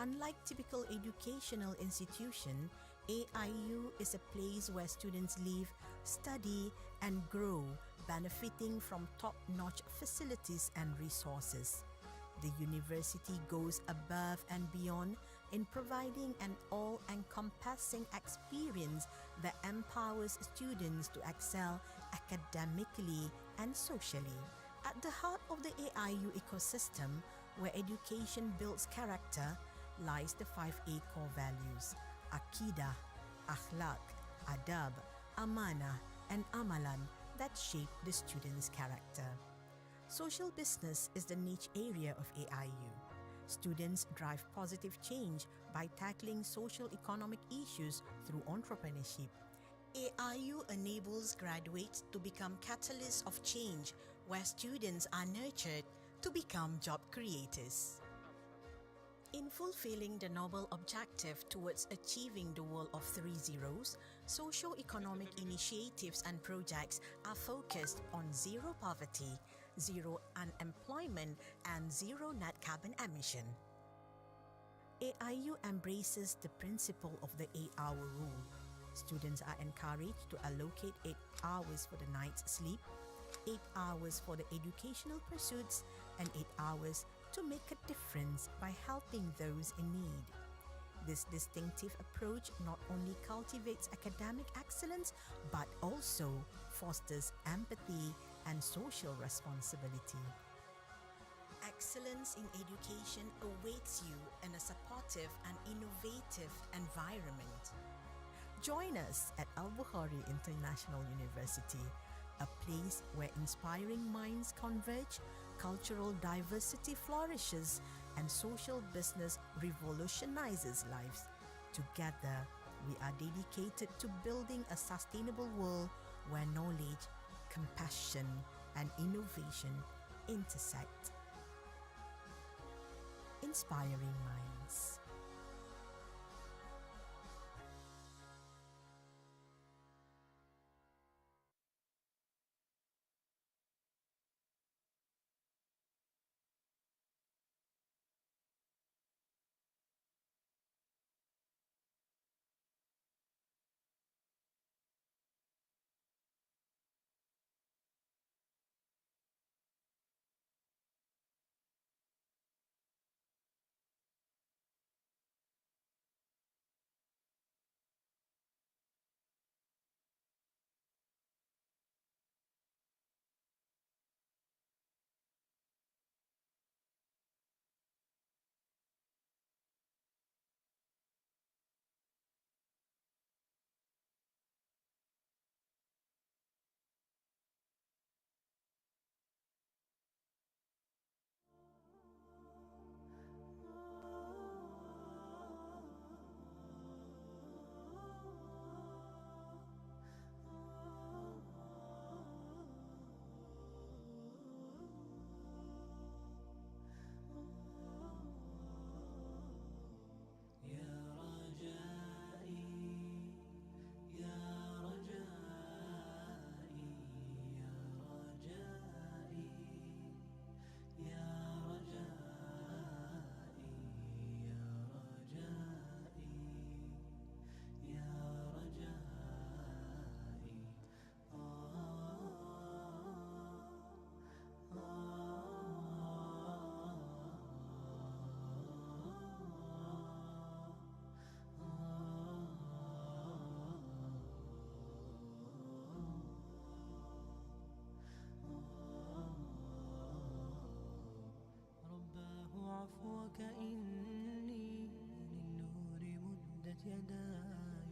Unlike typical educational institution, AIU is a place where students live, study, and grow, benefiting from top-notch facilities and resources. The university goes above and beyond in providing an all-encompassing experience that empowers students to excel academically and socially. At the heart of the AIU ecosystem, where education builds character, lies the 5A core values: Akidah, Akhlak, Adab, Amanah, and Amalan that shape the student's character. Social business is the niche area of AIU. Students drive positive change by tackling social economic issues through entrepreneurship. AIU enables graduates to become catalysts of change, where students are nurtured to become job creators. In fulfilling the noble objective towards achieving the world of 3 zeros, socio-economic initiatives and projects are focused on zero poverty, zero unemployment, and zero net carbon emission. AIU embraces the principle of the 8-hour rule. Students are encouraged to allocate 8 hours for the night's sleep, 8 hours for the educational pursuits, and 8 hours to make a difference by helping those in need. This distinctive approach not only cultivates academic excellence but also fosters empathy and social responsibility. Excellence in education awaits you in a supportive and innovative environment. Join us at Albukhary International University, a place where inspiring minds converge, cultural diversity flourishes, and social business revolutionizes lives. Together, we are dedicated to building a sustainable world where knowledge, compassion, and innovation intersect. Inspiring minds. عفوك إني للنور مدت يداي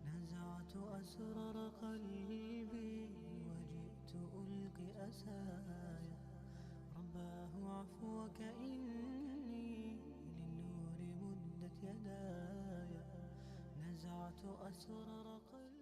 نزعت أسرار قلبي وجئت ألقي أسايا رباه عفوك إني للنور مدت يداي نزعت أسرار قلبي.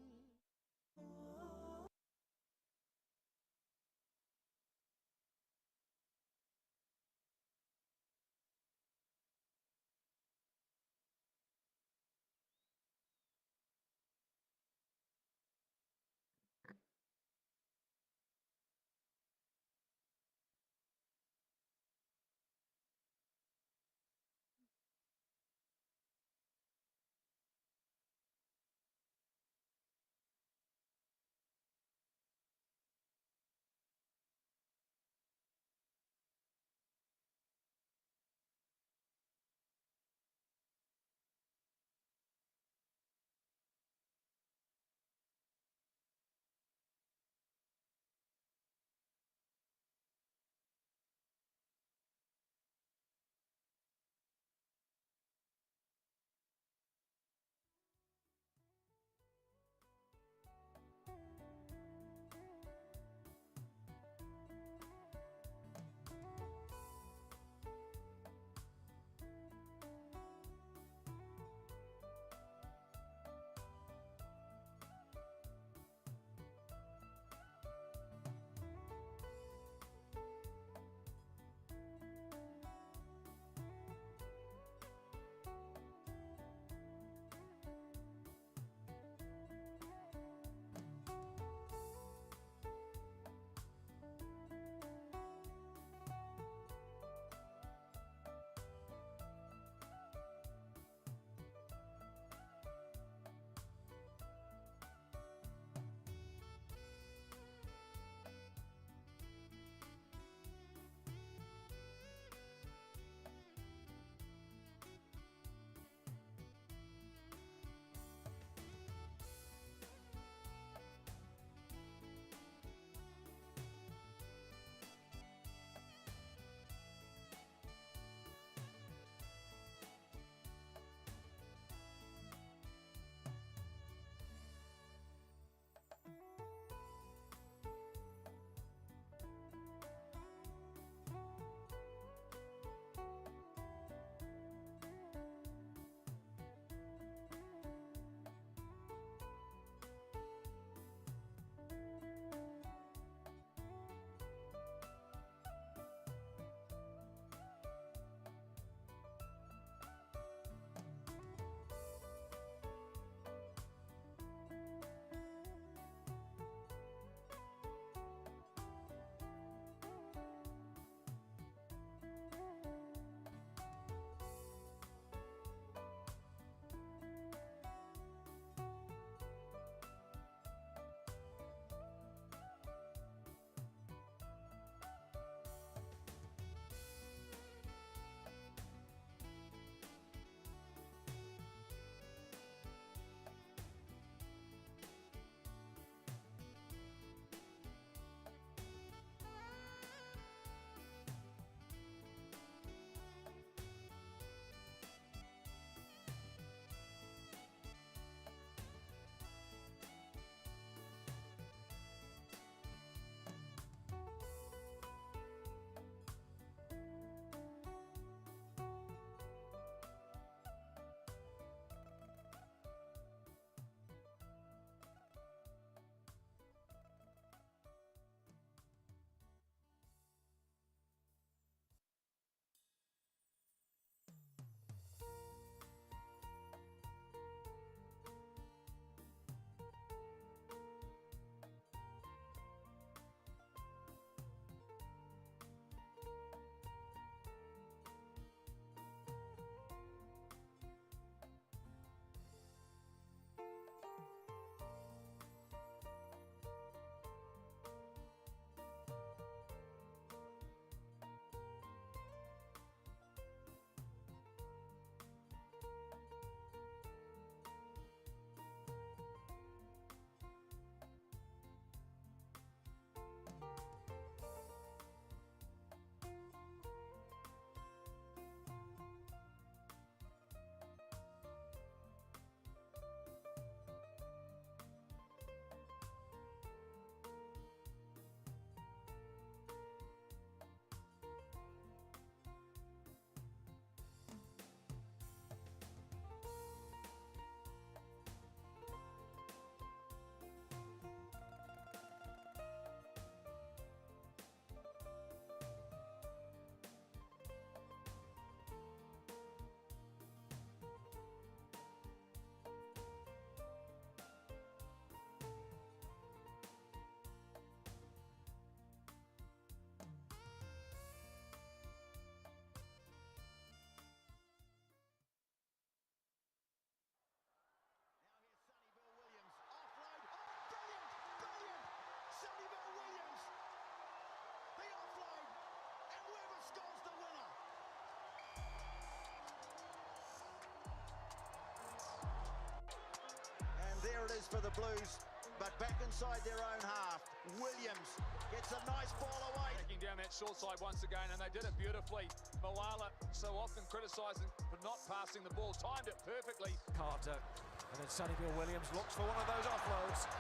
it is for the Blues, but back inside their own half. Williams gets a nice ball away. Taking down that short side once again, and they did it beautifully. Moala, so often criticising for not passing the ball, timed it perfectly. Carter, and then Sonny Williams looks for one of those offloads.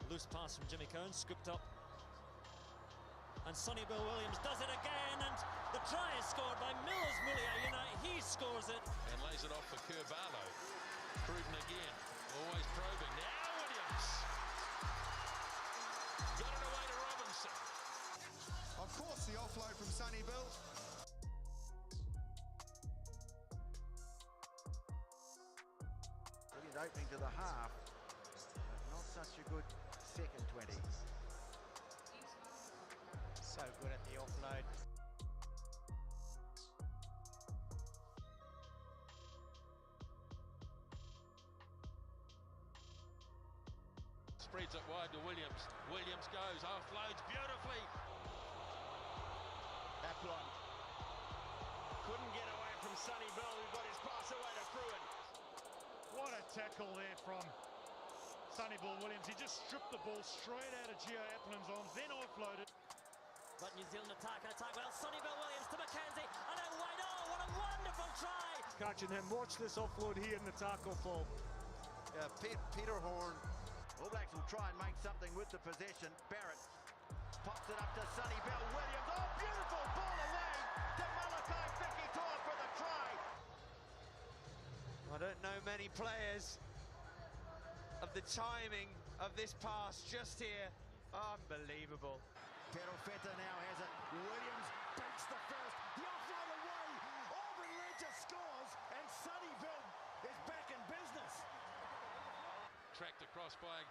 Loose pass from Jimmy Cohen, scooped up. And Sonny Williams does it again, and the try is scored by Mills Mulia. He scores it. And lays it off for Kerr-Barlow. Proven again, always probing. Now Williams. Got it away to Robinson. Of course, the offload from Sonny Bill. Brilliant opening to the half, but not such a good second 20. So good at the offload. Spreads it wide to Williams. Williams goes, offloads beautifully. Applon couldn't get away from Sonny Bill, who got his pass away to Fruin. What a tackle there from Sonny Williams. He just stripped the ball straight out of Gio Applon's arms, then offloaded. But New Zealand attack well. Sonny Williams to McKenzie, and out wide. Oh, what a wonderful try! Catching him, watch this offload here in the tackle fall. Yeah, Peter Horn. All Blacks will try and make something with the possession. Barrett pops it up to Sonny Williams. Oh, beautiful ball away to Malachi Fekitoa for the try. I don't know many players of the timing of this pass just here. Unbelievable. Perofeta now has it. Williams takes the first. The offload away. Auburn Ledger scores, and Sunnyville is back in business. Tracked across by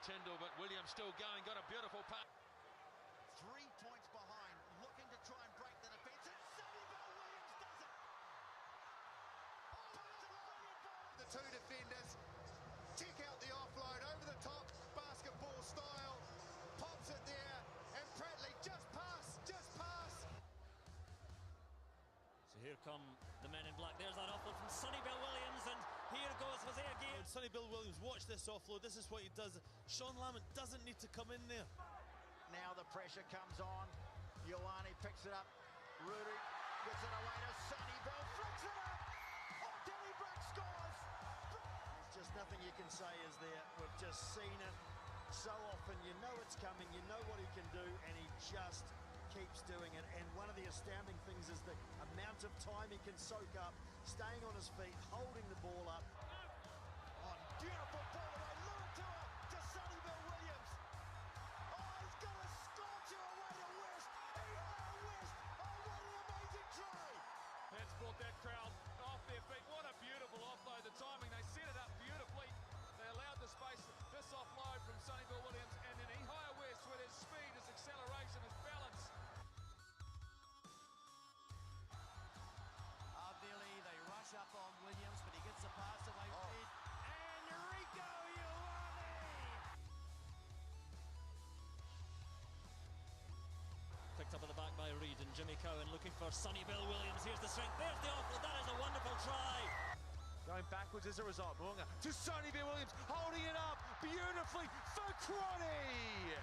Tyndall, but Williams still going. Got a beautiful pass. 3 points behind, looking to try and break the defence, and Sunnyville Williams does it. Oh, that's a brilliant ball. The two defenders check out the offload over the top, basketball style, pops it there, and Pratley just pass. So here come the men in black. There's that offload from Sonny Williams, and here goes Jose again. Sonny Williams, watch this offload. This is what he does. Sean Lamont doesn't need to come in there. Now the pressure comes on. Ioane picks it up. Rudy gets it away to Sunnyville, flicks it up. Oh, Delibrack scores. There's just nothing you can say, is there? We've just seen it so often. You know it's coming, you know what he can do, and he just keeps doing it. And one of the astounding things is the amount of time he can soak up, staying on his feet, holding the ball up. Oh, beautiful ball away. Luatua to Sunnyville Williams. Oh, he's got a scorcher away to West. West. Oh, what an amazing try. That's brought that crowd off their feet. What a beautiful offload. The timing, they set it up beautifully. They allowed the space. This offload from Sunnyville Williams, and then Ihaya West with his speed, his acceleration, his balance. Ideally, they rush up on Williams, but he gets the pass away. And Rico Ioane! Picked up at the back by Reid, and Jimmy Cohen looking for Sonny Williams. Here's the strength. There's the offload. That is a wonderful try. Going backwards as a result. Moonga to Sonny Williams, holding it up beautifully for Cronny.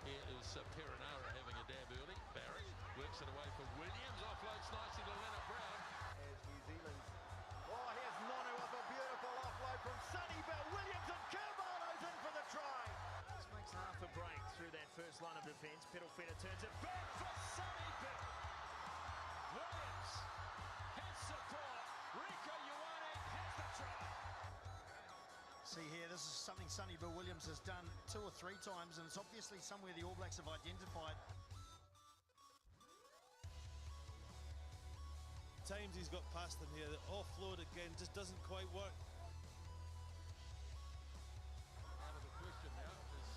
Here is Perenara having a dab early. Barrett works it away for Williams. Offloads nicely to Leonard Brown. As New Zealand. Oh, here's Monu with a beautiful offload from Sunnyville Williams, and Kerr-Barlow's in for the try. This makes half a break through that first line of defence. Perofeta turns it back for Sunnyville. Williams has support. Rico Ioane has the try. See here, this is something Sunnyville Williams has done 2 or 3 times, and it's obviously somewhere the All Blacks have identified. Times he's got past them here. The offload again just doesn't quite work. Out of the question now as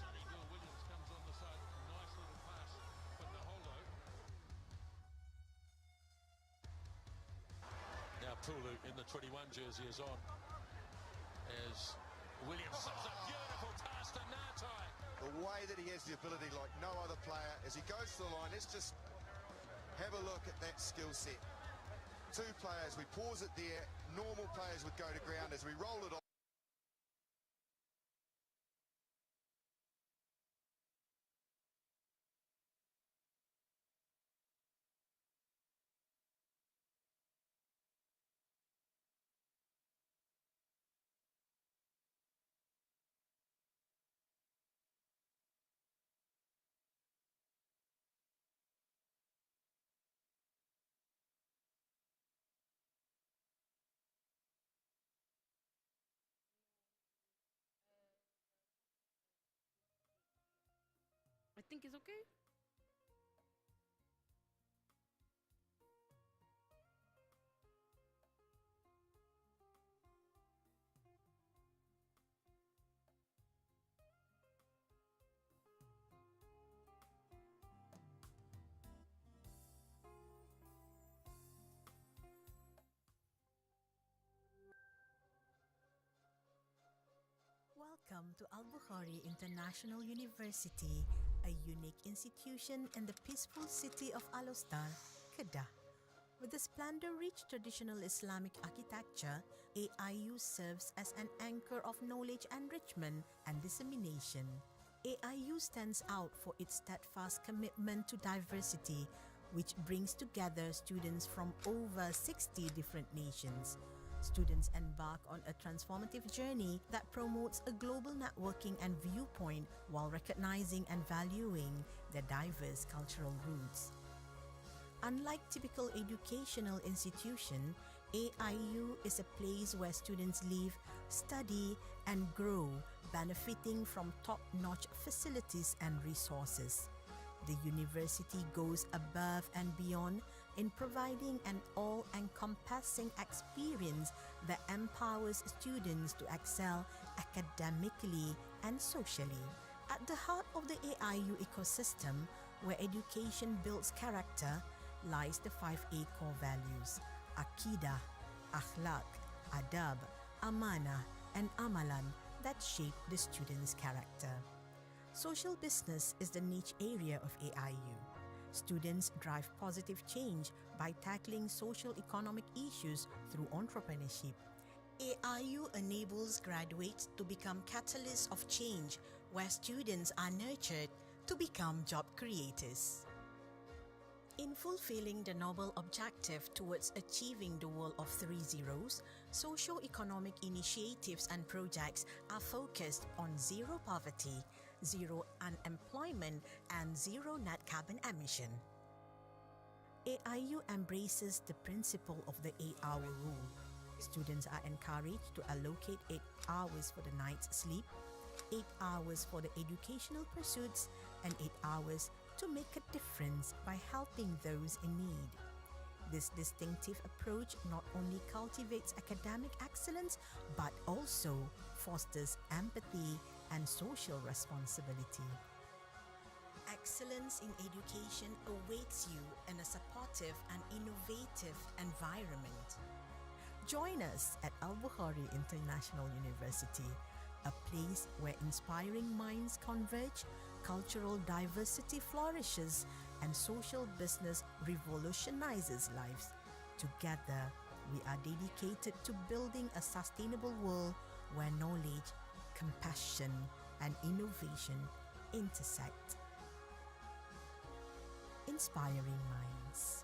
Sunnyville Williams comes on the side. Nice little pass for Naholo. Now Pulu in the 21 jersey is on as has the ability like no other player. As he goes to the line, let's just have a look at that skill set. Two players, we pause it there. Normal players would go to ground as we roll it off. I think it's okay. Welcome to Albukhary International University, a unique institution in the peaceful city of Alor, Kedah. With a splendor-rich traditional Islamic architecture, AIU serves as an anchor of knowledge enrichment and dissemination. AIU stands out for its steadfast commitment to diversity, which brings together students from over 60 different nations. Students embark on a transformative journey that promotes a global networking and viewpoint while recognizing and valuing their diverse cultural roots. Unlike typical educational institution, AIU is a place where students live, study, and grow, benefiting from top-notch facilities and resources. The university goes above and beyond in providing an all-encompassing experience that empowers students to excel academically and socially. At the heart of the AIU ecosystem, where education builds character, lies the 5A core values: Aqidah, Akhlaq, Adab, Amanah, and Amalan that shape the student's character. Social business is the niche area of AIU. Students drive positive change by tackling social economic issues through entrepreneurship. AIU enables graduates to become catalysts of change, where students are nurtured to become job creators. In fulfilling the noble objective towards achieving the world of 3 zeros, socio-economic initiatives and projects are focused on zero poverty, zero unemployment, and zero net carbon emission. AIU embraces the principle of the 8-hour rule. Students are encouraged to allocate 8 hours for the night's sleep, 8 hours for the educational pursuits, and 8 hours to make a difference by helping those in need. This distinctive approach not only cultivates academic excellence but also fosters empathy and social responsibility. Excellence in education awaits you in a supportive and innovative environment. Join us at Albukhary International University, a place where inspiring minds converge, cultural diversity flourishes, and social business revolutionizes lives. Together, we are dedicated to building a sustainable world where knowledge, compassion, and innovation intersect. Inspiring minds.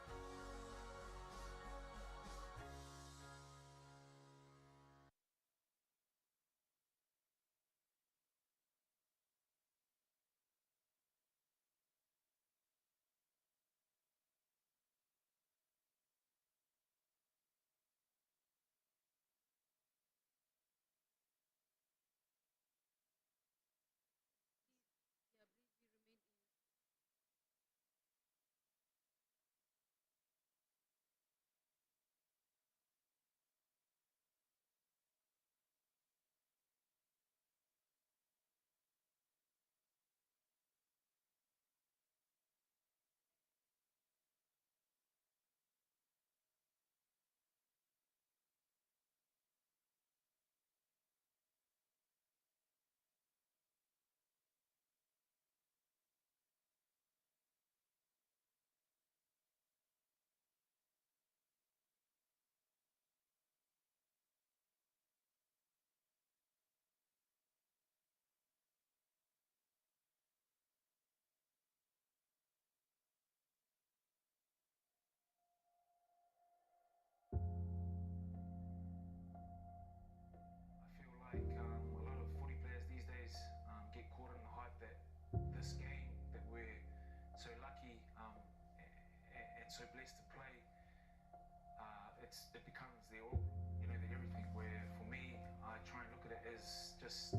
they're all, they're everything. Where for me, I try and look at it as just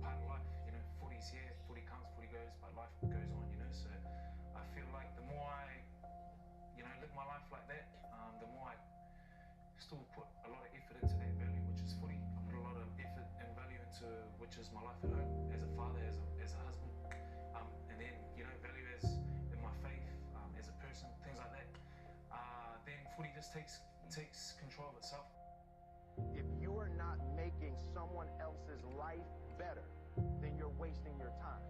part of life. Footy's here, footy comes, footy goes, but life goes on. So I feel like the more I, live my life like that, the more I still put a lot of effort into that value, which is footy. I put a lot of effort and value into which is my life at home, as a father, as a husband, and then value as in my faith, as a person, things like that. Then footy just takes control of itself. If you are not making someone else's life better, then you're wasting your time.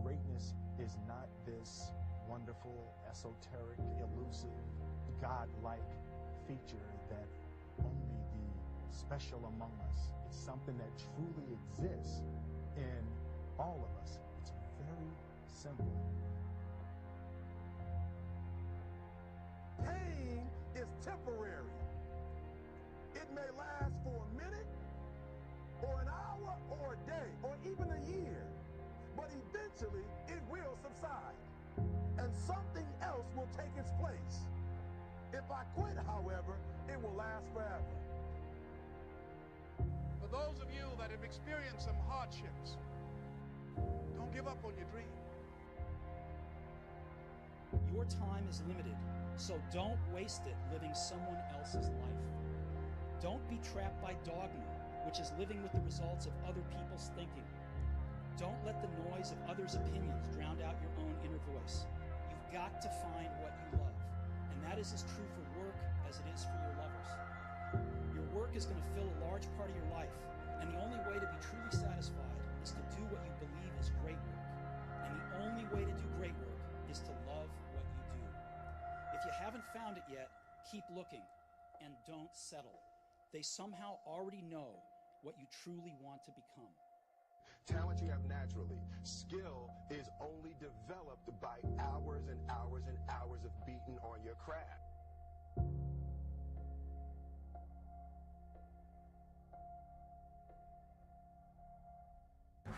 Greatness is not this wonderful, esoteric, elusive, God-like feature that only the special among us. It's something that truly exists in all of us. It's very simple. Pain is temporary. It may last for a minute, or an hour, or a day, or even a year. But eventually, it will subside, and something else will take its place. If I quit, however, it will last forever. For those of you that have experienced some hardships, don't give up on your dream. Your time is limited, so don't waste it living someone else's life. Don't be trapped by dogma, which is living with the results of other people's thinking. Don't let the noise of others' opinions drown out your own inner voice. You've got to find what you love, and that is as true for work as it is for your lovers. Your work is going to fill a large part of your life, and the only way to be truly satisfied is to do what you believe is great work. And the only way to do great work is to love what you do. If you haven't found it yet, keep looking, and don't settle. They somehow already know what you truly want to become. Talent you have naturally. Skill is only developed by hours and hours and hours of beating on your craft. The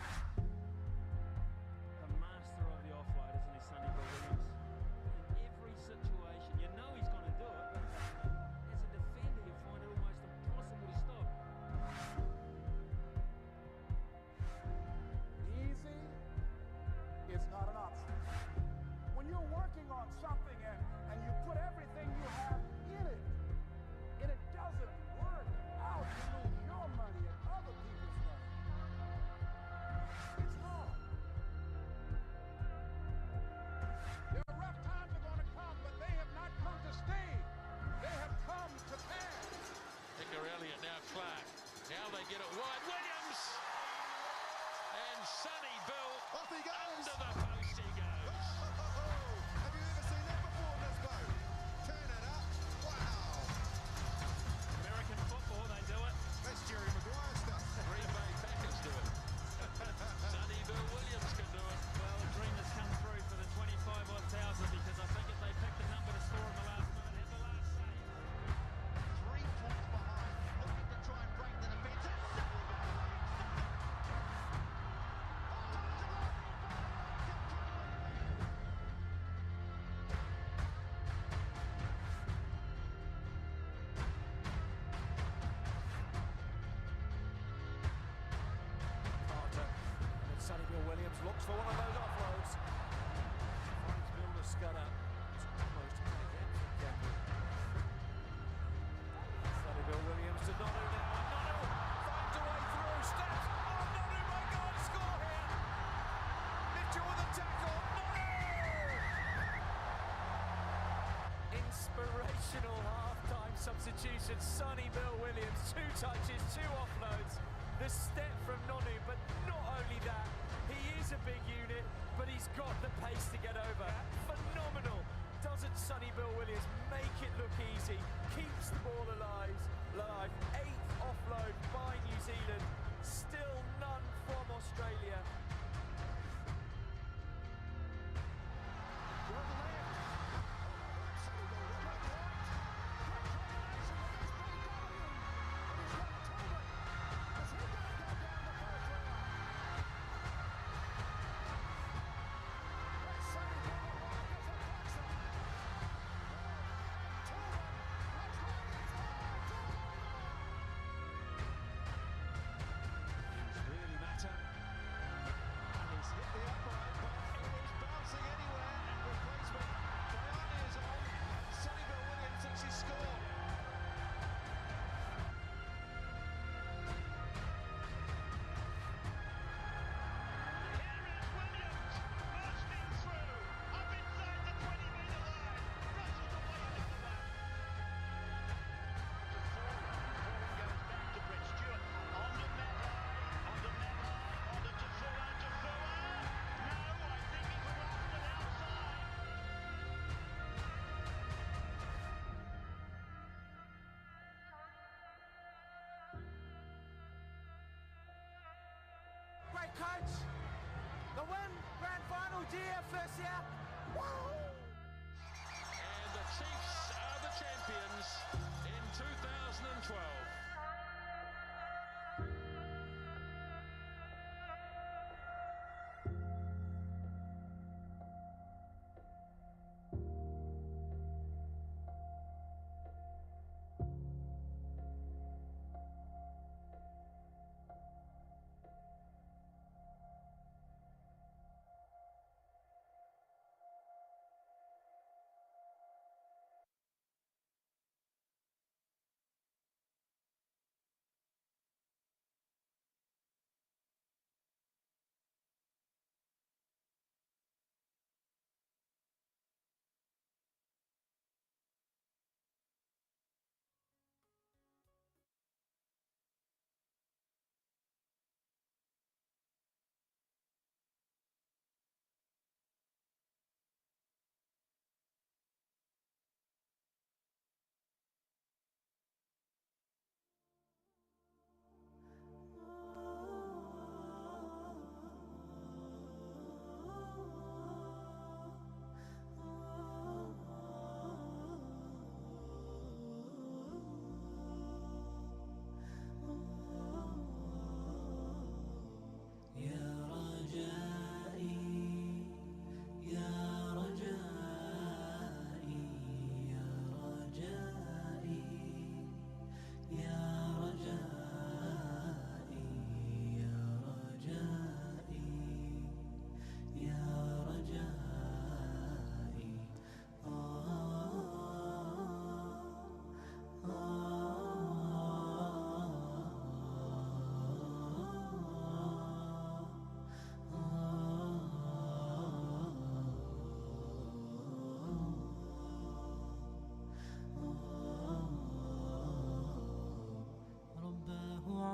master of the offload, isn't he, Sonny Williams? In every situation, you know he's going to do it, but as a defender, you find it almost impossible to stop. Easy is not an option. When you're working on something and you put everything you have in it, and it doesn't work out, you lose your money and other people's money. It's hard. There are rough times are going to come, but they have not come to stay. They have come to pass. Nicker Elliott now Clark. Now they get it wide. Williams! And Sonny Bill. Off he goes. Under the post he goes. Have you ever seen that before in this boat? Turn it up. Wow. American football, they do it. That's Jerry Maguire stuff. Green Bay Packers do it. Sonny Bill Williams can do it. Well, the dream has come through for the 25-odd thousand, because I think if they picked the number to score in the last minute, hit the last save. 3 points behind, looking to try and break the defence. Sonny Bill Williams looks for one of those offloads. Finds Bill to scudder. It's almost again from Campbell. Sonny Bill Williams to Nonu now. Nonu finds a way through. Steps. Oh, Nonu, my God, score here. Mitchell with a tackle. Nonu! Inspirational half-time substitution. Sonny Bill Williams, 2 touches, 2 offloads. The step from Nonu, but not only that, he is a big unit, but he's got the pace to get over. Phenomenal. Doesn't Sonny Bill Williams make it look easy? Keeps the ball alive. 8th offload by New Zealand. Still none from Australia. Gio first, yeah. And the Chiefs are the champions in 2012.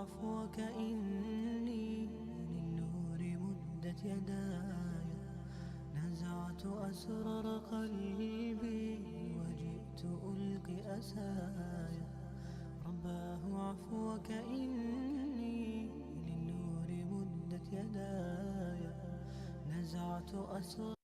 عفوك إني للنور مدت يداي نزعت أسرار قلبي وجئت ألقي أسايا رباه عفوك إني للنور مدت يداي نزعت أسرار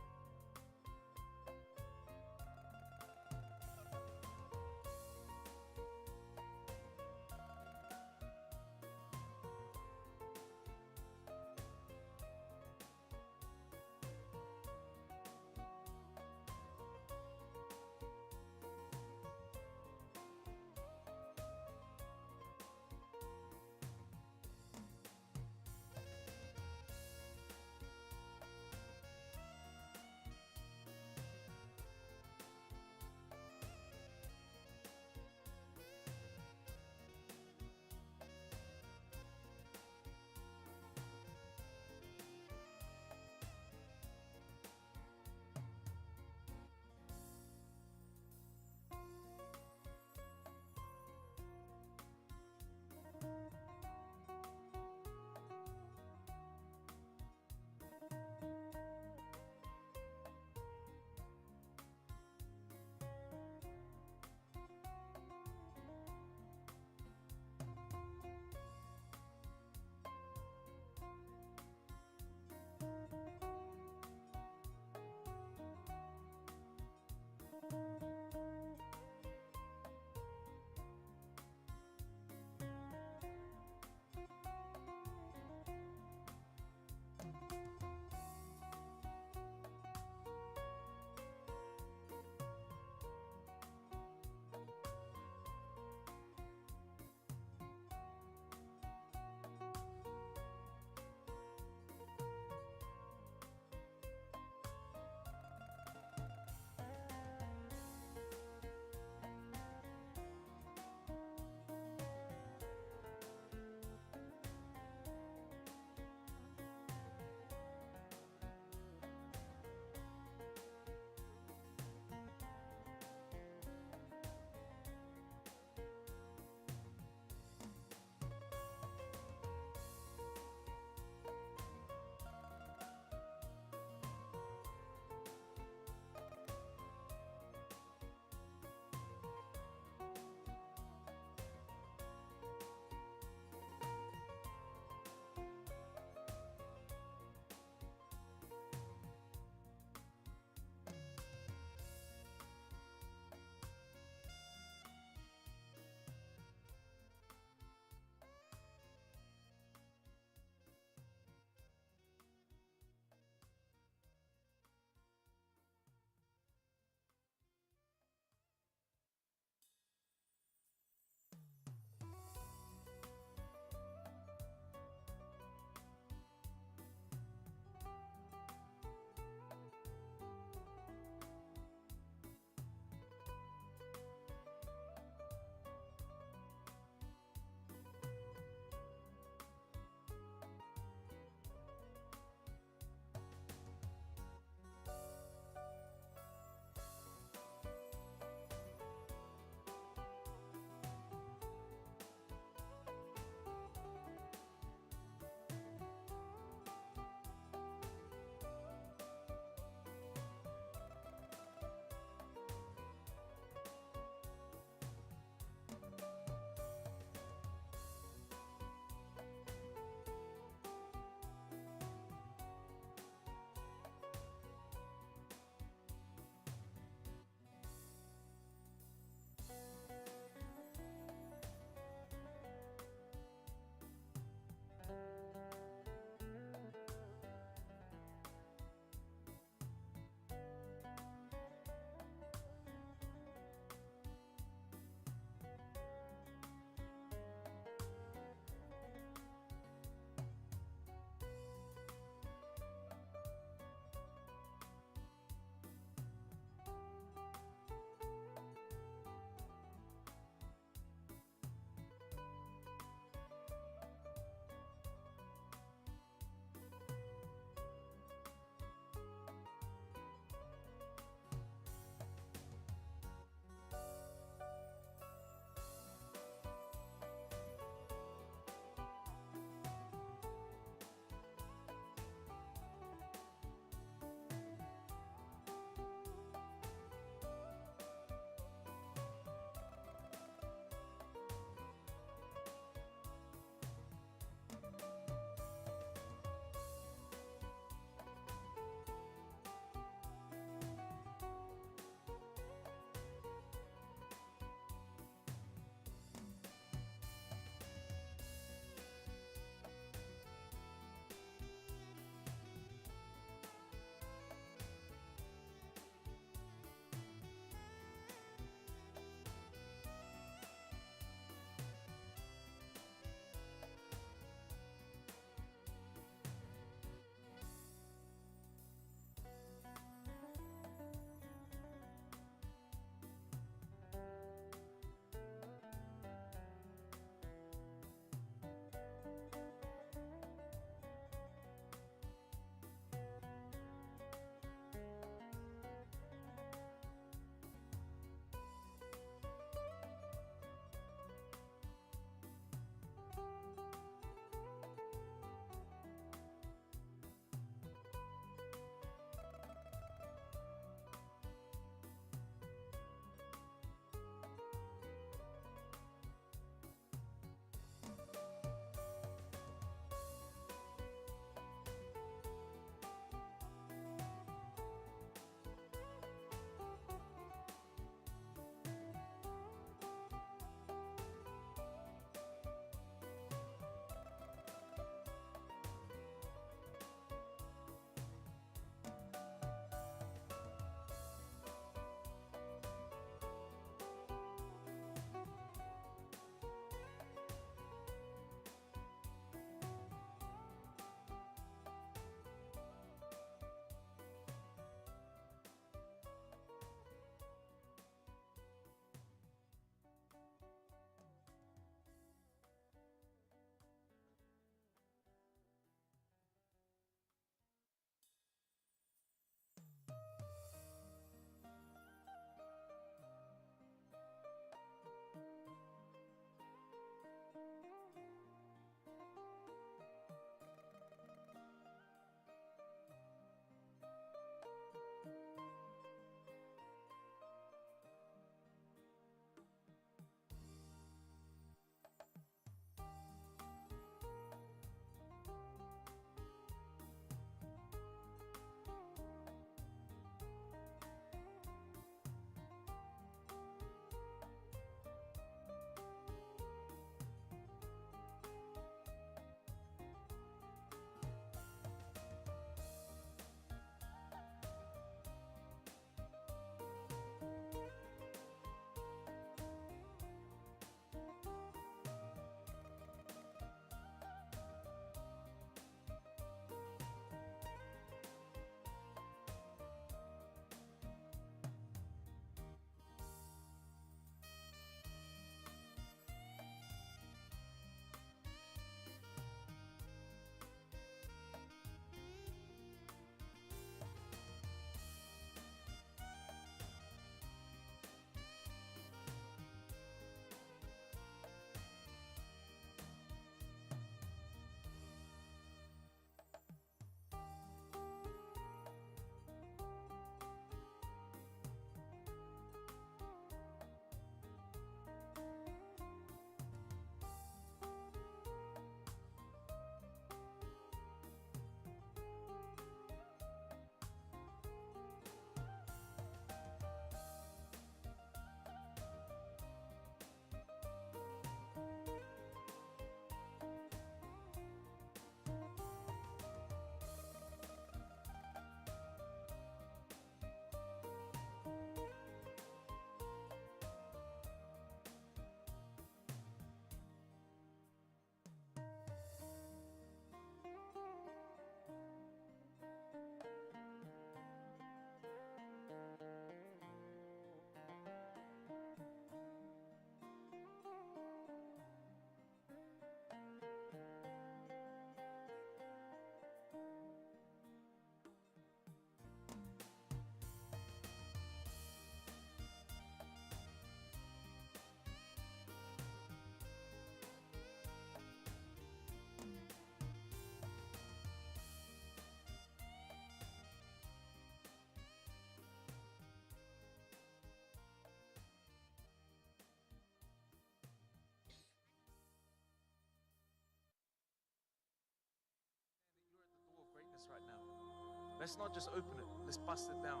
Let's not just open it, let's bust it down.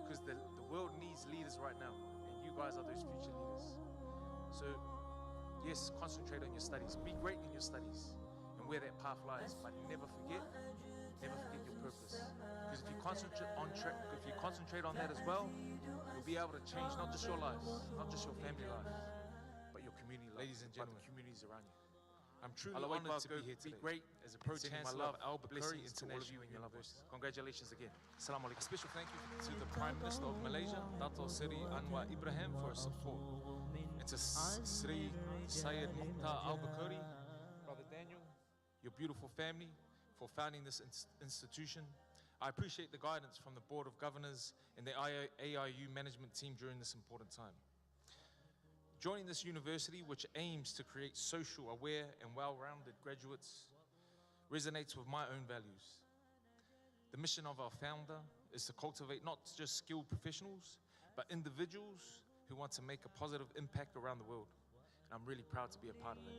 Because the world needs leaders right now, and you guys are those future leaders. So, yes, concentrate on your studies. Be great in your studies and where that path lies, but never forget your purpose. Because if you concentrate on that as well, you'll be able to change not just your lives, not just your family life, but your community life, Ladies and gentlemen, but the communities around you. I'm truly honored to be here today. Be great As a Sending my Pro-Chancellor love, of Albukhary blessings to all of you International and your loved ones. University. Congratulations again. Assalamu A alaikum. special thank you to the Prime Minister of Malaysia, Dato Seri Anwar Ibrahim, for his support. And to Sri Syed Mukhtar Albukhary, Brother Daniel, your beautiful family, for founding this institution. I appreciate the guidance from the Board of Governors and the AIU management team during this important time. Joining this university, which aims to create social, aware, and well-rounded graduates, resonates with my own values. The mission of our founder is to cultivate not just skilled professionals, but individuals who want to make a positive impact around the world. And I'm really proud to be a part of it.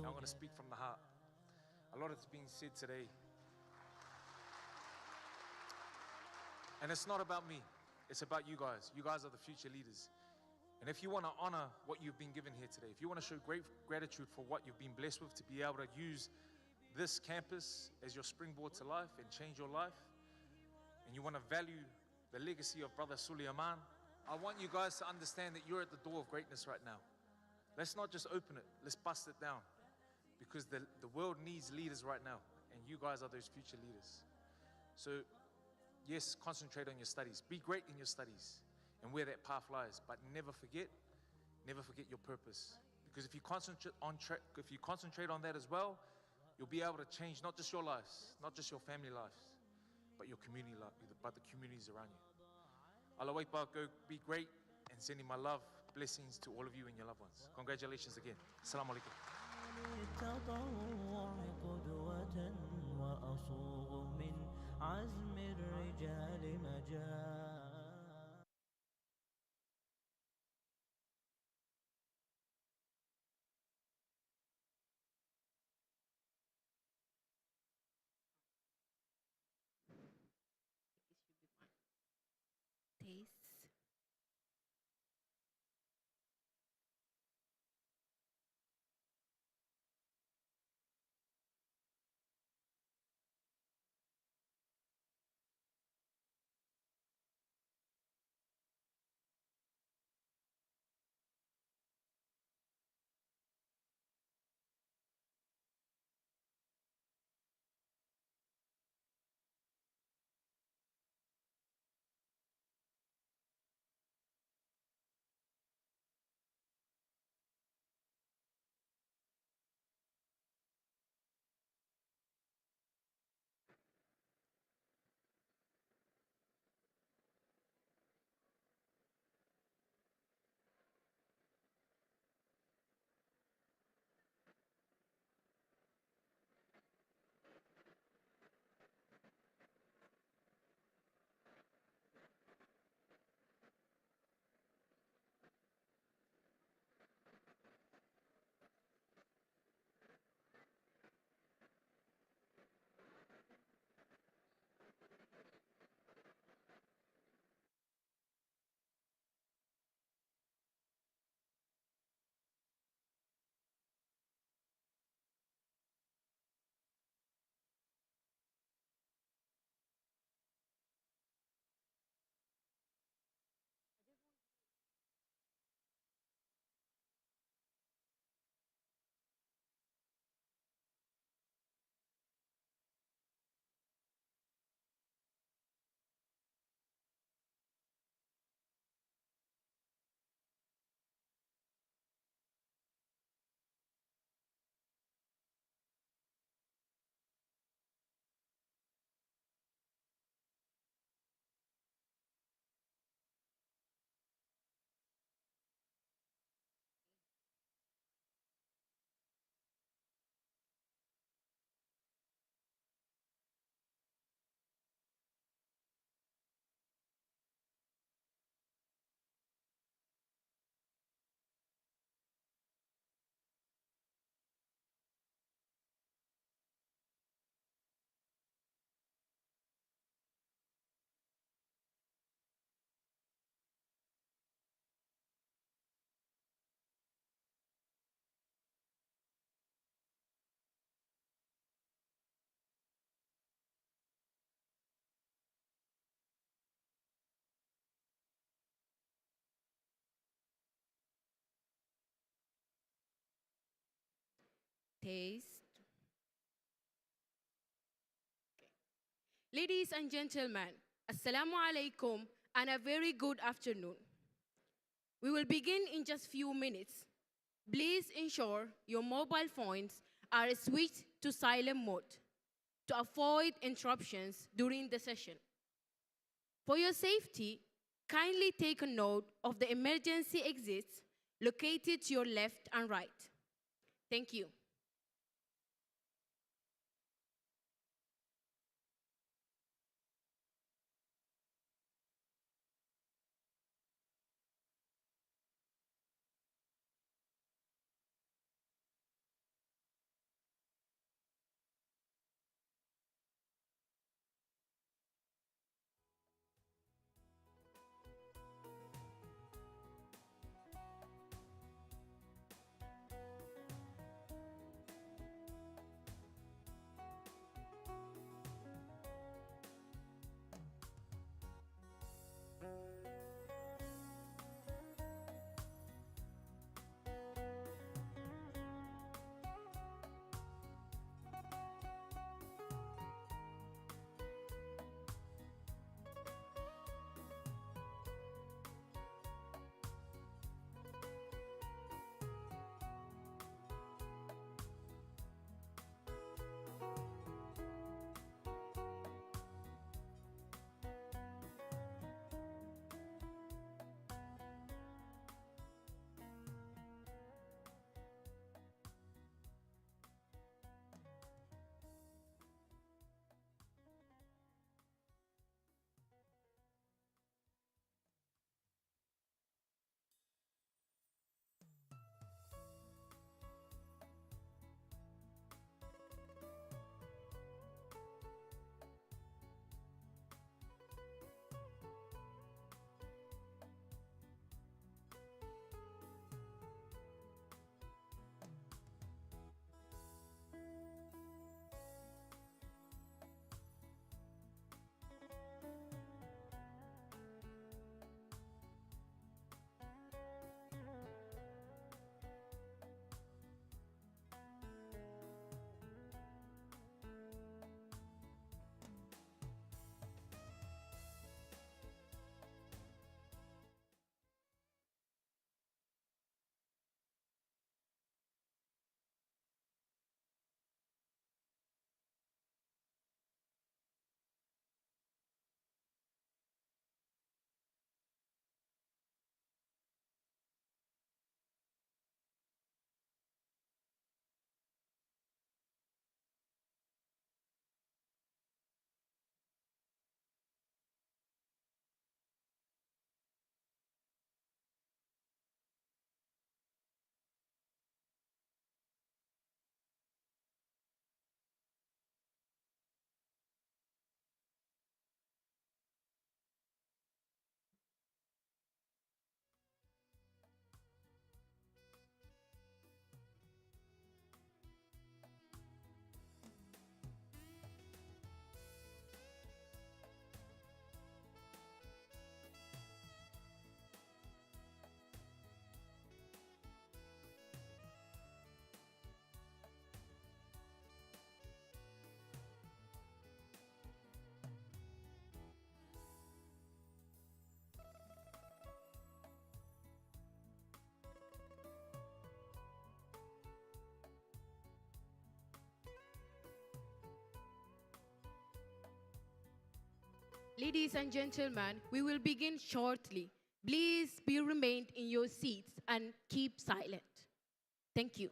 Now I'm going to speak from the heart. A lot is being said today. And it's not about me, it's about you guys. You guys are the future leaders. And if you want to honor what you've been given here today, if you want to show great gratitude for what you've been blessed with, to be able to use this campus as your springboard to life and change your life, and you want to value the legacy of Brother Suleiman, I want you guys to understand that you're at the door of greatness right now. Let's not just open it, let's bust it down. Because the world needs leaders right now, and you guys are those future leaders. So, yes, concentrate on your studies. Be great in your studies and where that path lies, but never forget your purpose. Because if you concentrate on that as well, you'll be able to change not just your lives, not just your family lives, but your community life, but the communities around you. Allah Akbar, go be great, and sending my love, blessings to all of you and your loved ones. Congratulations again. Assalamu alaikum. عزم الرجال مجال Taste. Ladies and gentlemen, Assalamu alaikum and a very good afternoon. We will begin in just few minutes. Please ensure your mobile phones are switched to silent mode to avoid interruptions during the session. For your safety, kindly take a note of the emergency exits located to your left and right. Thank you. Ladies and gentlemen, we will begin shortly. Please be remained in your seats and keep silent. Thank you.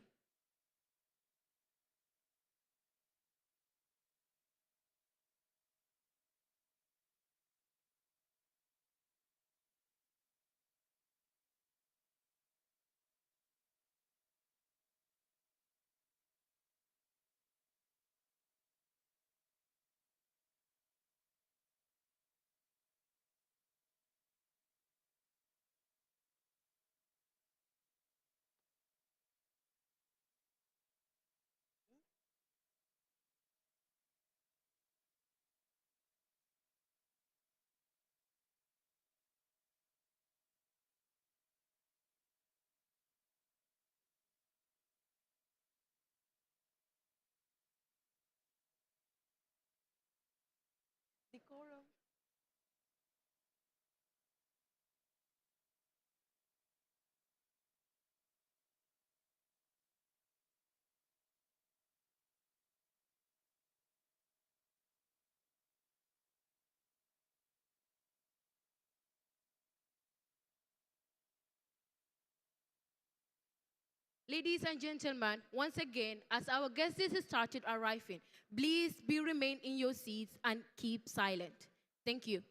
Ladies and gentlemen, once again, as our guests started arriving, please remain in your seats and keep silent. Thank you.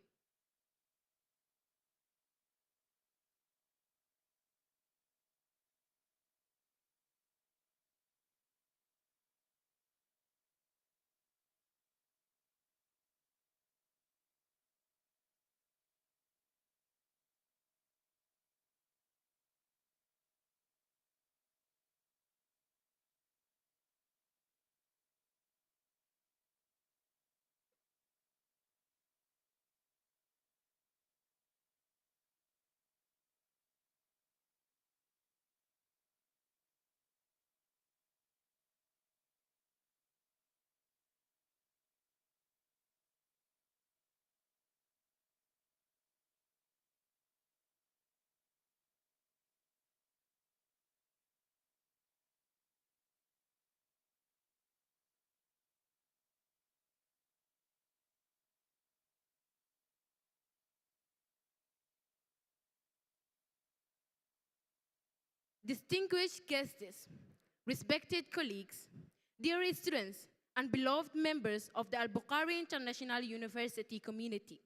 Distinguished guests, respected colleagues, dear students, and beloved members of the Albukhary International University community.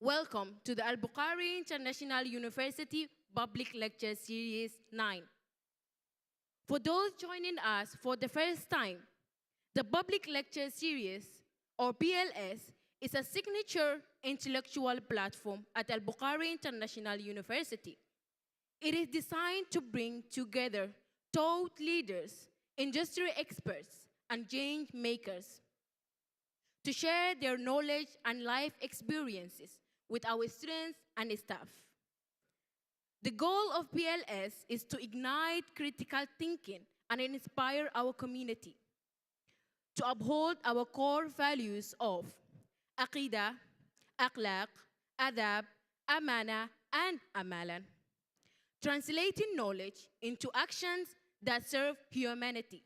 Welcome to the Albukhary International University Public Lecture Series 9. For those joining us for the first time, the Public Lecture Series, or PLS, is a signature intellectual platform at Albukhary International University. It is designed to bring together thought leaders, industry experts, and change makers to share their knowledge and life experiences with our students and staff. The goal of PLS is to ignite critical thinking and inspire our community to uphold our core values of Aqidah, Akhlaq, Adab, Amana, and Amalan, translating knowledge into actions that serve humanity.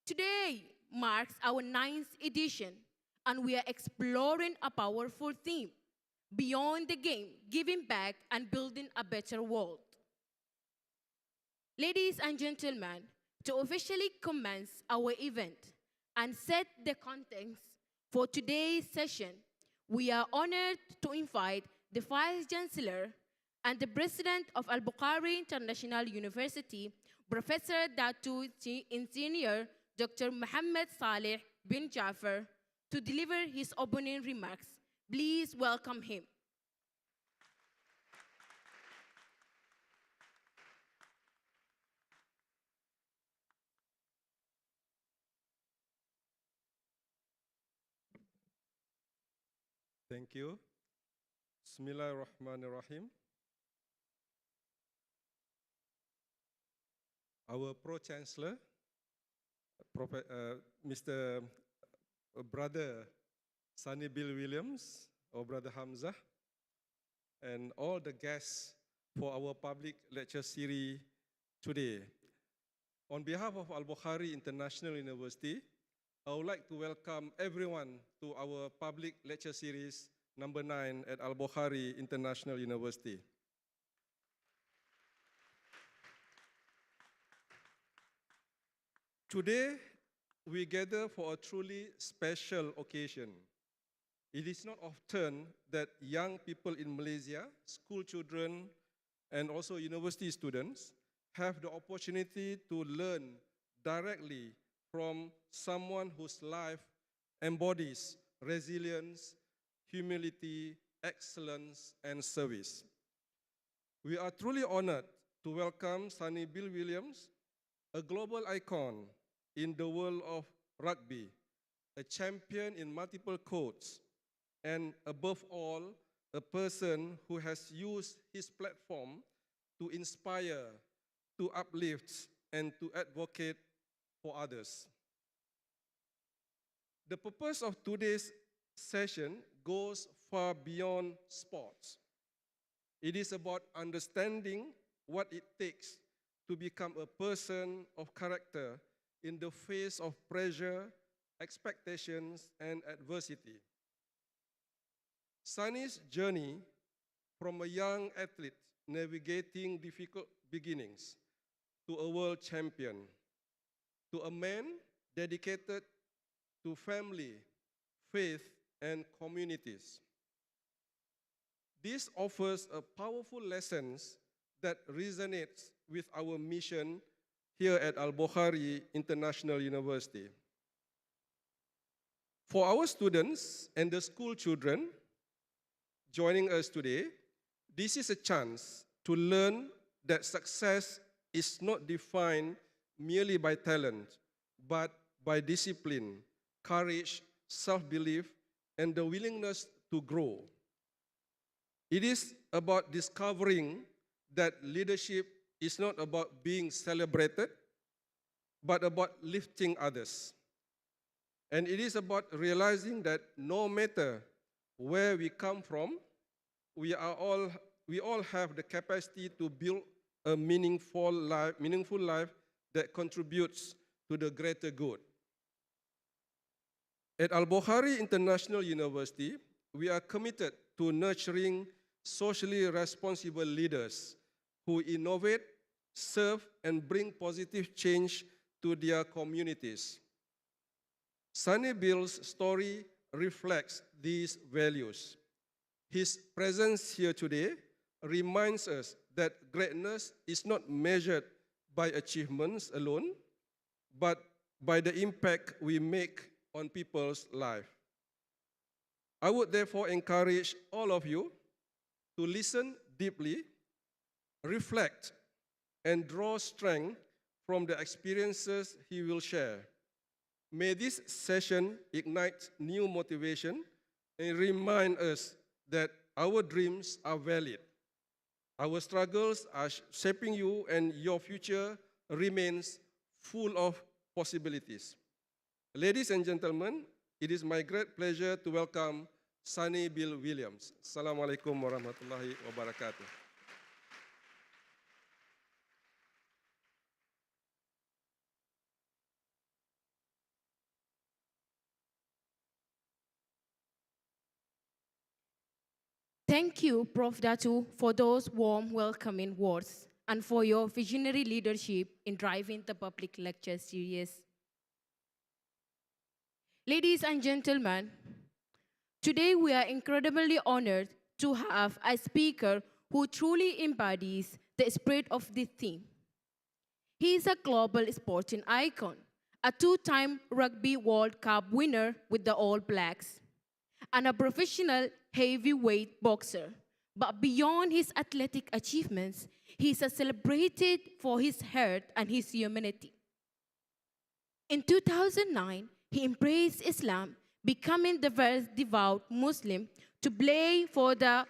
Today marks our 9th edition, and we are exploring a powerful theme, beyond the game, giving back and building a better world. Ladies and gentlemen, to officially commence our event and set the context for today's session, we are honored to invite the Vice Chancellor and the President of Albukhary International University, Professor Datu Engineer Dr. Mohammed Saleh bin Jafar, to deliver his opening remarks. Please welcome him. Thank you. Bismillahirrahmanirrahim. Our Pro-Chancellor, Mr. Brother Sonny Bill Williams, or Brother Hamzah, and all the guests for our public lecture series today. On behalf of Albukhary International University, I would like to welcome everyone to our public lecture series number 9 at Albukhary International University. Today, we gather for a truly special occasion. It is not often that young people in Malaysia, school children, and also university students have the opportunity to learn directly from someone whose life embodies resilience, humility, excellence, and service. We are truly honored to welcome Sonny Bill Williams, a global icon in the world of rugby, a champion in multiple courts, and above all, a person who has used his platform to inspire, to uplift, and to advocate for others. The purpose of today's session goes far beyond sports. It is about understanding what it takes to become a person of character in the face of pressure, expectations, and adversity. Sonny's journey from a young athlete navigating difficult beginnings to a world champion, to a man dedicated to family, faith, and communities. This offers a powerful lessons that resonates with our mission here at Albukhary International University. For our students and the school children joining us today, this is a chance to learn that success is not defined merely by talent, but by discipline, courage, self-belief, and the willingness to grow. It is about discovering that leadership is not about being celebrated, but about lifting others. And it is about realizing that no matter where we come from, we all have the capacity to build a meaningful life that contributes to the greater good. At Albukhary International University, we are committed to nurturing socially responsible leaders who innovate, serve, and bring positive change to their communities. Sonny Bill's story reflects these values. His presence here today reminds us that greatness is not measured by achievements alone, but by the impact we make on people's lives. I would therefore encourage all of you to listen deeply, reflect, and draw strength from the experiences he will share. May this session ignite new motivation and remind us that our dreams are valid. Our struggles are shaping you, and your future remains full of possibilities. Ladies and gentlemen, it is my great pleasure to welcome Sonny Bill Williams. Assalamualaikum warahmatullahi wabarakatuh. Thank you, Prof. Datu, for those warm welcoming words and for your visionary leadership in driving the public lecture series. Ladies and gentlemen, today we are incredibly honored to have a speaker who truly embodies the spirit of this theme. He is a global sporting icon, a two-time Rugby World Cup winner with the All Blacks, and a professional heavyweight boxer. But beyond his athletic achievements, he is celebrated for his heart and his humanity. In 2009, he embraced Islam, becoming the first devout Muslim to play for the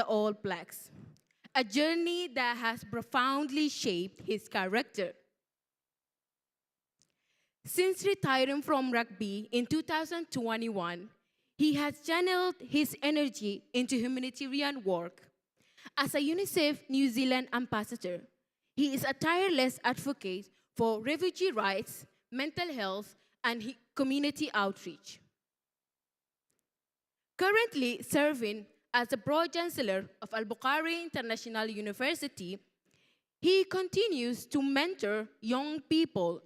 All Blacks, a journey that has profoundly shaped his character. Since retiring from rugby in 2021, he has channeled his energy into humanitarian work. As a UNICEF New Zealand ambassador, he is a tireless advocate for refugee rights, mental health, and community outreach. Currently serving as the Pro-Chancellor of Albukhary International University, he continues to mentor young people,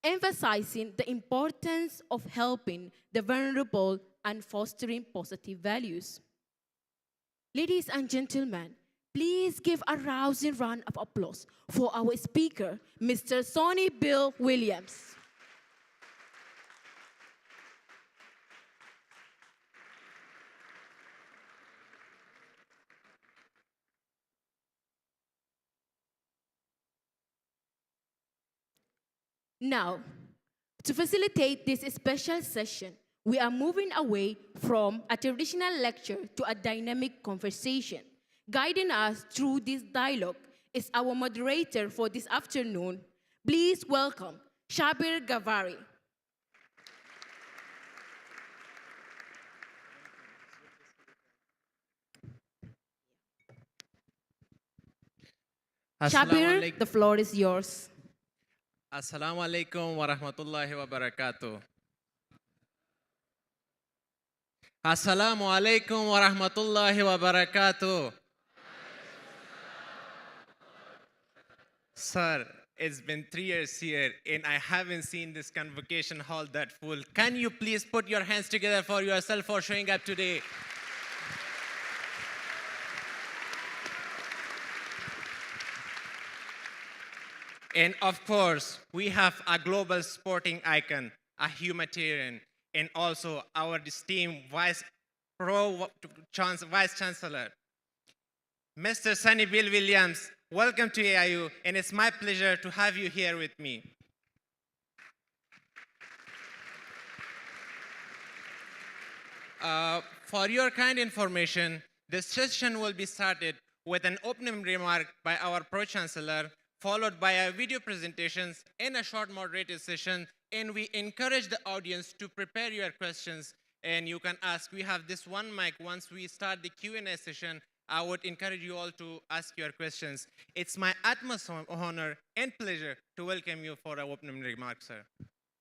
emphasizing the importance of helping the vulnerable and fostering positive values. Ladies and gentlemen, please give a rousing round of applause for our speaker, Mr. Sonny Bill Williams. Now, to facilitate this special session, we are moving away from a traditional lecture to a dynamic conversation. Guiding us through this dialogue is our moderator for this afternoon. Please welcome Shabir Gavari. Shabir, the floor is yours. Assalamu alaikum wa rahmatullahi wa barakatuh. Assalamu alaikum wa rahmatullahi wa barakatuh. Sir, it's been 3 years here and I haven't seen this convocation hall that full. Can you please put your hands together for yourself for showing up today? And of course, we have a global sporting icon, a humanitarian, and also our esteemed Vice-Chancellor, Mr. Sonny Bill Williams. Welcome to AIU, and it's my pleasure to have you here with me. For your kind information, this session will be started with an opening remark by our Pro-Chancellor, followed by a video presentations and a short moderated session. And we encourage the audience to prepare your questions and you can ask. We have this one mic. Once we start the Q&A session, I would encourage you all to ask your questions. It's my utmost honor and pleasure to welcome you for our opening remarks, sir.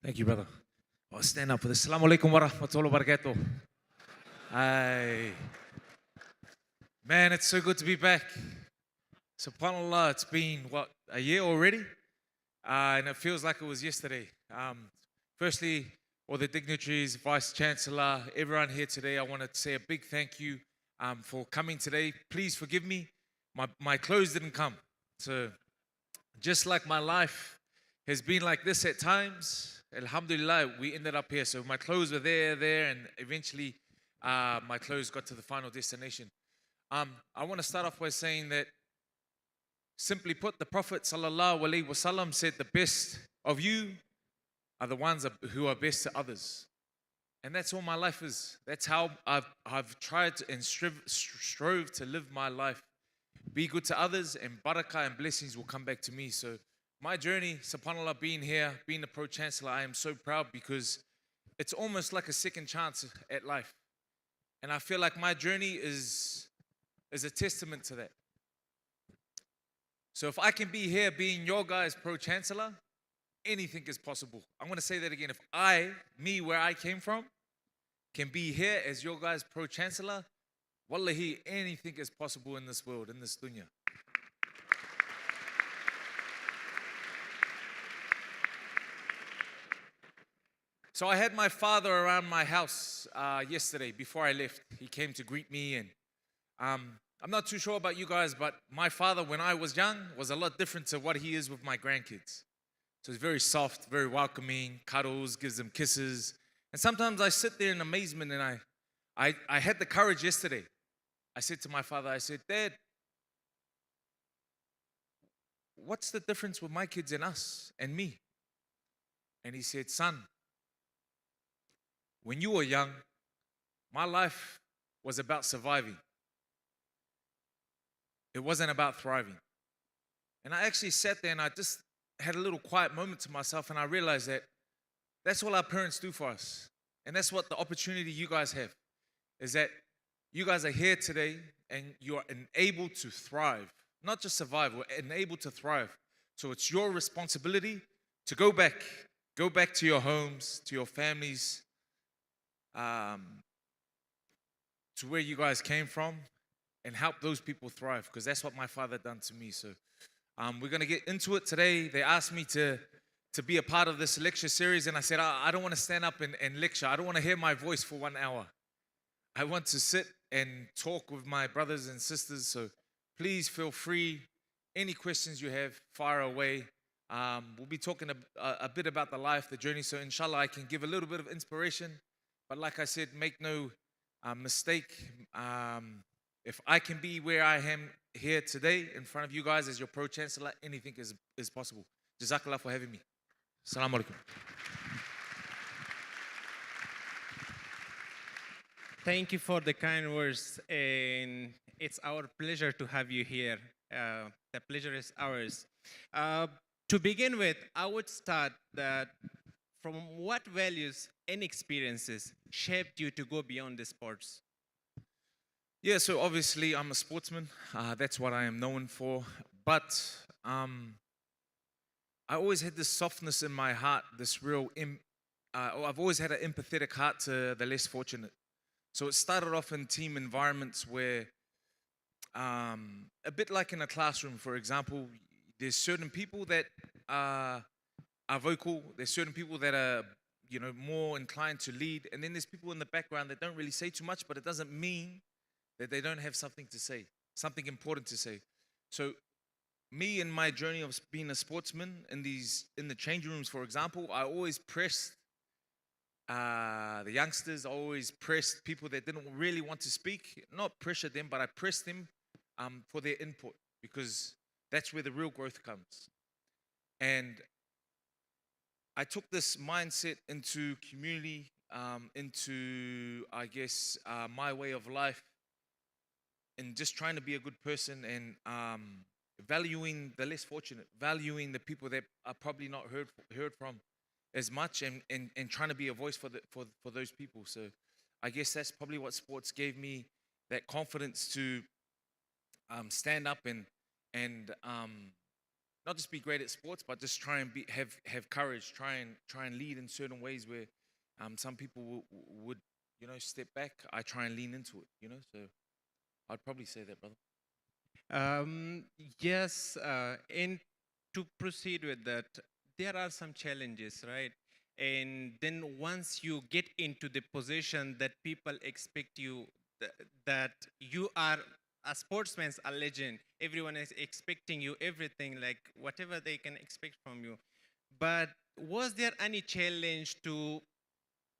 Thank you, brother. I'll stand up for this. Assalamu alaikum wa rahmatullahi wa barakatuh. Aye. Man, it's so good to be back. SubhanAllah, it's been, what, a year already? And it feels like it was yesterday. Firstly, all the dignitaries, Vice-Chancellor, everyone here today, I want to say a big thank you for coming today. Please forgive me. My clothes didn't come. So just like my life has been like this at times, alhamdulillah, we ended up here. So my clothes were there, and eventually my clothes got to the final destination. I want to start off by saying that, simply put, the Prophet ﷺ said the best of you are the ones who are best to others. And that's all my life is. That's how I've tried and strove to live my life. Be good to others, and barakah and blessings will come back to me. So my journey, subhanAllah, being here, being the Pro-Chancellor, I am so proud because it's almost like a second chance at life. And I feel like my journey is a testament to that. So if I can be here being your guys' Pro-Chancellor, anything is possible. I'm going to say that again. If me, where I came from, can be here as your guys' Pro-Chancellor, wallahi, anything is possible in this world, in this dunya. So I had my father around my house yesterday before I left. He came to greet me, and I'm not too sure about you guys, but my father, when I was young, was a lot different to what he is with my grandkids. So he's very soft, very welcoming, cuddles, gives them kisses. And sometimes I sit there in amazement, and I had the courage yesterday. I said to my father, I said, Dad, what's the difference with my kids and us and me? And he said, son, when you were young, my life was about surviving. It wasn't about thriving. And I actually sat there and I just had a little quiet moment to myself, and I realized that that's what our parents do for us. And that's what the opportunity you guys have, is that you guys are here today and you are enabled to thrive, not just survive, we're enabled to thrive. So it's your responsibility to go back to your homes, to your families, to where you guys came from, and help those people thrive, because that's what my father done to me. So we're going to get into it today. They asked me to be a part of this lecture series, and I said, I don't want to stand up and lecture. I don't want to hear my voice for 1 hour. I want to sit and talk with my brothers and sisters, so please feel free. Any questions you have, fire away. We'll be talking a bit about the life, the journey, so inshallah I can give a little bit of inspiration. But like I said, make no mistake. If I can be where I am here today in front of you guys as your Pro-Chancellor, anything is possible. Jazakallah for having me. Assalamu alaikum. Thank you for the kind words, and it's our pleasure to have you here. The pleasure is ours. To begin with, I would start that from what values and experiences shaped you to go beyond the sports? Yeah, so obviously I'm a sportsman. That's what I am known for. But I always had this softness in my heart, this real, I've always had an empathetic heart to the less fortunate. So it started off in team environments where, a bit like in a classroom, for example, there's certain people that are vocal, there's certain people that are, more inclined to lead, and then there's people in the background that don't really say too much, but it doesn't mean that they don't have something to say, something important to say. So me in my journey of being a sportsman in the changing rooms, for example, I always pressed the youngsters. I always pressed people that didn't really want to speak, not pressure them, but I pressed them for their input, because that's where the real growth comes. And I took this mindset into community, into, I guess, my way of life, and just trying to be a good person, and valuing the less fortunate, valuing the people that are probably not heard from as much, and trying to be a voice for those people. So I guess that's probably what sports gave me, that confidence to stand up and not just be great at sports, but just try and have courage, try and lead in certain ways where some people would step back. I try and lean into it, so I'd probably say that, brother. Yes, and to proceed with that, there are some challenges, right? And then once you get into the position that people expect you, that you are a sportsman's a legend, everyone is expecting you everything, like whatever they can expect from you. But was there any challenge to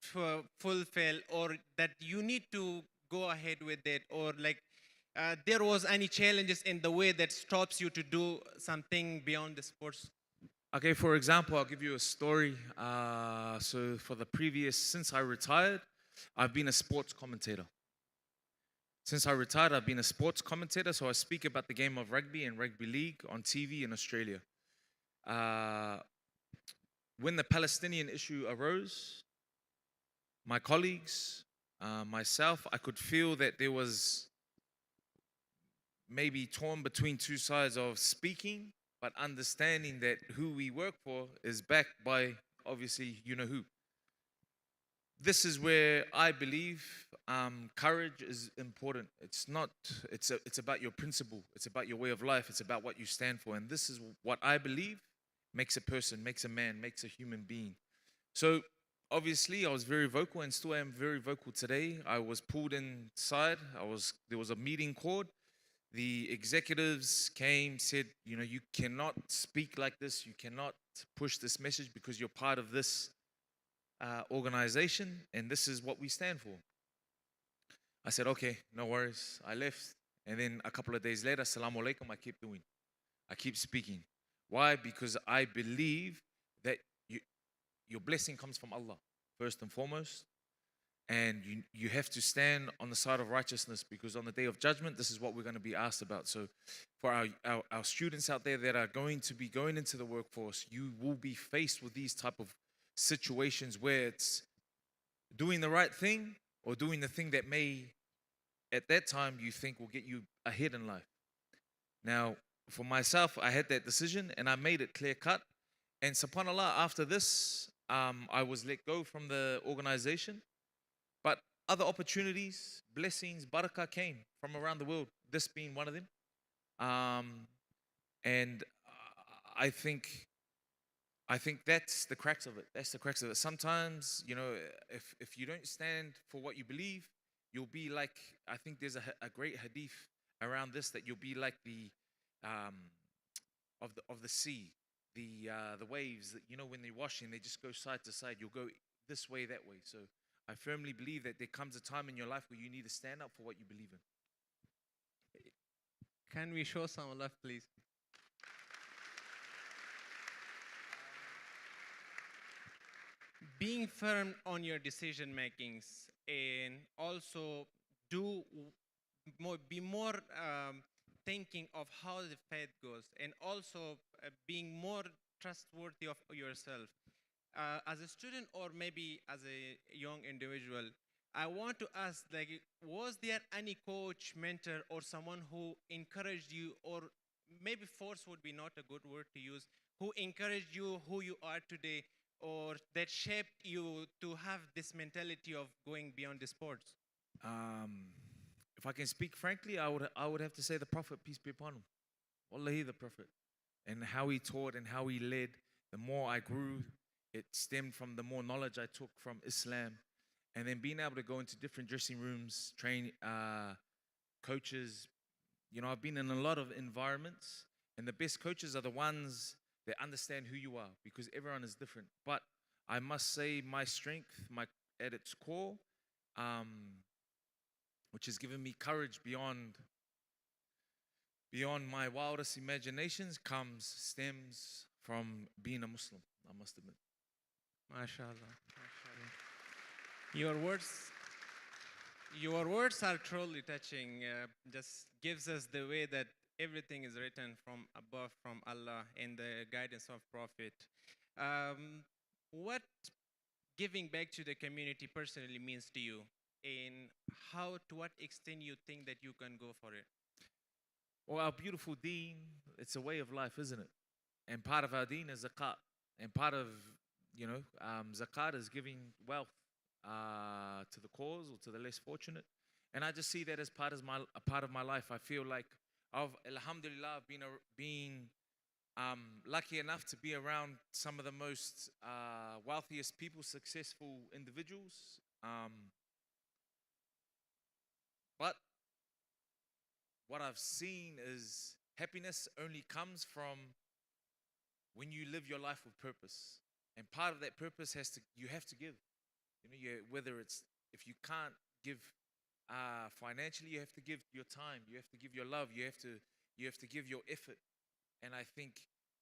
fulfill, or that you need to go ahead with it, or like there was any challenges in the way that stops you to do something beyond the sports? Okay, for example, I'll give you a story. So since I retired, I've been a sports commentator. Since I retired, I've been a sports commentator, so I speak about the game of rugby and rugby league on TV in Australia. When the Palestinian issue arose, my colleagues, myself, I could feel that there was maybe torn between two sides of speaking, but understanding that who we work for is backed by, obviously, who. This is where I believe courage is important. It's about your principle. It's about your way of life. It's about what you stand for. And this is what I believe makes a person, makes a man, makes a human being. So obviously I was very vocal, and still am very vocal today. I was pulled inside. There was a meeting called. The executives came, said, you cannot speak like this. You cannot push this message because you're part of this organization, and this is what we stand for. I said, okay, no worries. I left, and then a couple of days later, Assalamu alaikum, I keep doing. I keep speaking. Why? Because I believe that your blessing comes from Allah, first and foremost. And you have to stand on the side of righteousness, because on the day of judgment, this is what we're going to be asked about. So for our students out there that are going to be going into the workforce, you will be faced with these type of situations where it's doing the right thing or doing the thing that may, at that time, you think will get you ahead in life. Now, for myself, I had that decision and I made it clear cut. And subhanAllah, after this, I was let go from the organization. But other opportunities, blessings, barakah came from around the world, this being one of them. And I think that's the crux of it. That's the crux of it. Sometimes, if you don't stand for what you believe, you'll be like, I think there's a great hadith around this, that you'll be like the of the sea, the waves that, when they're washing, they just go side to side. You'll go this way, that way. So I firmly believe that there comes a time in your life where you need to stand up for what you believe in. Can we show some love, please? Being firm on your decision makings, and also be more thinking of how the faith goes, and also being more trustworthy of yourself. As a student, or maybe as a young individual, I want to ask, like, was there any coach, mentor, or someone who encouraged you, or maybe force would be not a good word to use, who encouraged you who you are today, or that shaped you to have this mentality of going beyond the sports? If I can speak frankly, I would have to say the Prophet, peace be upon him. Wallahi, the Prophet. And how he taught and how he led. The more I grew, it stemmed from the more knowledge I took from Islam. And then being able to go into different dressing rooms, train coaches. You know, I've been in a lot of environments, and the best coaches are the ones that understand who you are, because everyone is different. But I must say my strength, at its core, which has given me courage beyond my wildest imaginations, stems from being a Muslim, I must admit. MashaAllah. Your words are truly touching. Just gives us the way that everything is written from above, from Allah, in the guidance of Prophet. What giving back to the community personally means to you, and to what extent you think that you can go for it? Well, our beautiful deen, it's a way of life, isn't it? And part of our deen is zakat. And part of, zakat is giving wealth to the cause or to the less fortunate. And I just see that as a part of my life. I feel like, alhamdulillah, I've been lucky enough to be around some of the most wealthiest people, successful individuals. But what I've seen is happiness only comes from when you live your life with purpose. And part of that purpose you have to give. Whether it's, if you can't give financially, you have to give your time, you have to give your love, you have to give your effort. And I think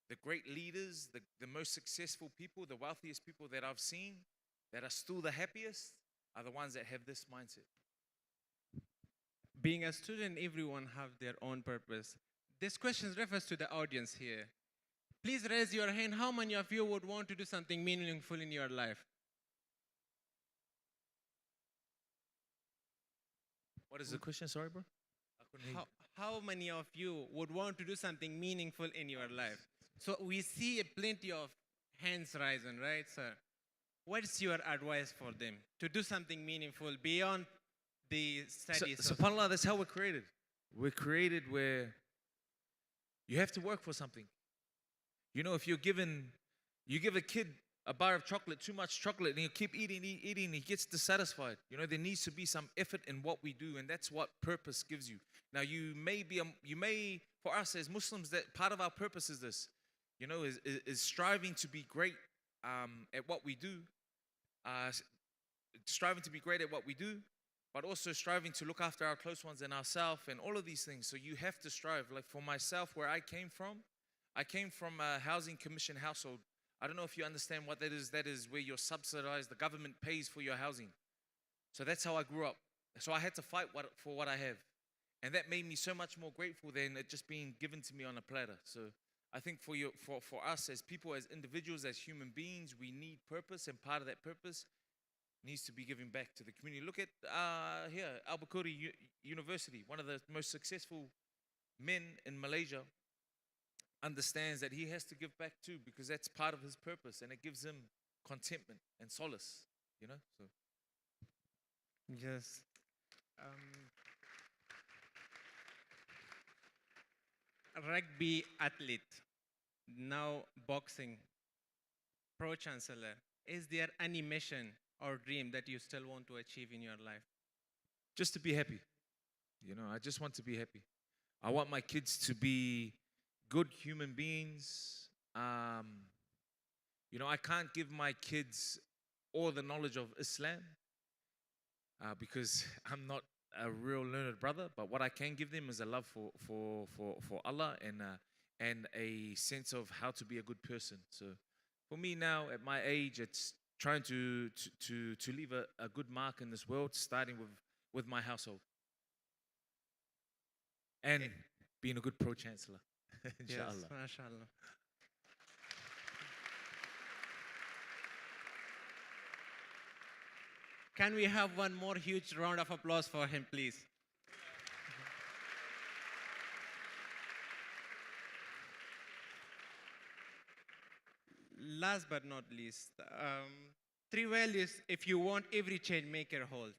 the great leaders, the most successful people, the wealthiest people that I've seen, that are still the happiest, are the ones that have this mindset. Being a student, everyone have their own purpose. This question refers to the audience here. Please raise your hand. How many of you would want to do something meaningful in your life? What is the question? Sorry, bro. I couldn't hear you. How many of you would want to do something meaningful in your life? So we see plenty of hands rising, right, sir? What's your advice for them to do something meaningful beyond the studies? SubhanAllah, that's how we're created. We're created where you have to work for something. If you give a kid a bar of chocolate, too much chocolate, and you keep eating, he gets dissatisfied. There needs to be some effort in what we do, and that's what purpose gives you. Now, for us as Muslims, that part of our purpose is this, is striving to be great at what we do, but also striving to look after our close ones and ourselves and all of these things. So you have to strive. Like for myself, where I came from a housing commission household. I don't know if you understand what that is. That is where you're subsidized. The government pays for your housing. So that's how I grew up. So I had to fight for what I have. And that made me so much more grateful than it just being given to me on a platter. So I think for us as people, as individuals, as human beings, we need purpose. And part of that purpose needs to be giving back to the community. Look at here, Albukhary University, one of the most successful men in Malaysia, understands that he has to give back too, because that's part of his purpose, and it gives him contentment and solace, So. Yes. Rugby athlete, now boxing, Pro-Chancellor. Is there any mission or dream that you still want to achieve in your life? Just to be happy. I just want to be happy. I want my kids to be good human beings. I can't give my kids all the knowledge of Islam because I'm not a real learned brother. But what I can give them is a love for Allah and a sense of how to be a good person. So for me now, at my age, it's trying to leave a good mark in this world, starting with my household. And being a good Pro-Chancellor. Inshallah. Yes, mashallah. Can we have one more huge round of applause for him, please? last but not least, 3 values if you want every change maker hold.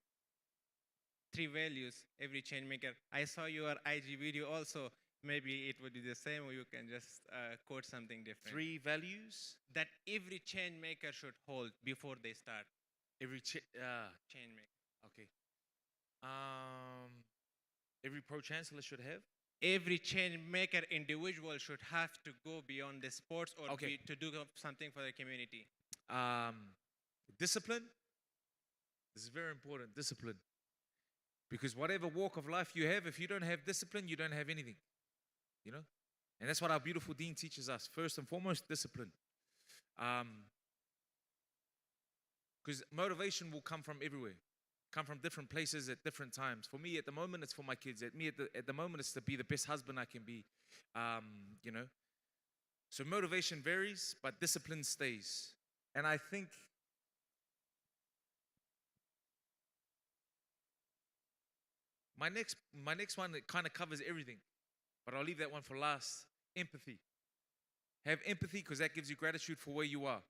3 values every change maker. I saw your IG video also. Maybe it would be the same, or you can just quote something different. 3 values that every change maker should hold before they start. Every change maker. Okay. Every pro-chancellor should have. Every change maker individual should have to go beyond the sports or Okay. to do something for the community. Discipline. This is very important. Discipline. Because whatever walk of life you have, if you don't have discipline, you don't have anything. You know? And that's what our beautiful dean teaches us. First and foremost, discipline. Because motivation will come from everywhere. Come from different places at different times. For me, at the moment, it's for my kids. At the moment, it's to be the best husband I can be. You know? So motivation varies, but discipline stays. And I think my next one, it kind of covers everything, but I'll leave that one for last. Empathy. Have empathy, because that gives you gratitude for where you are.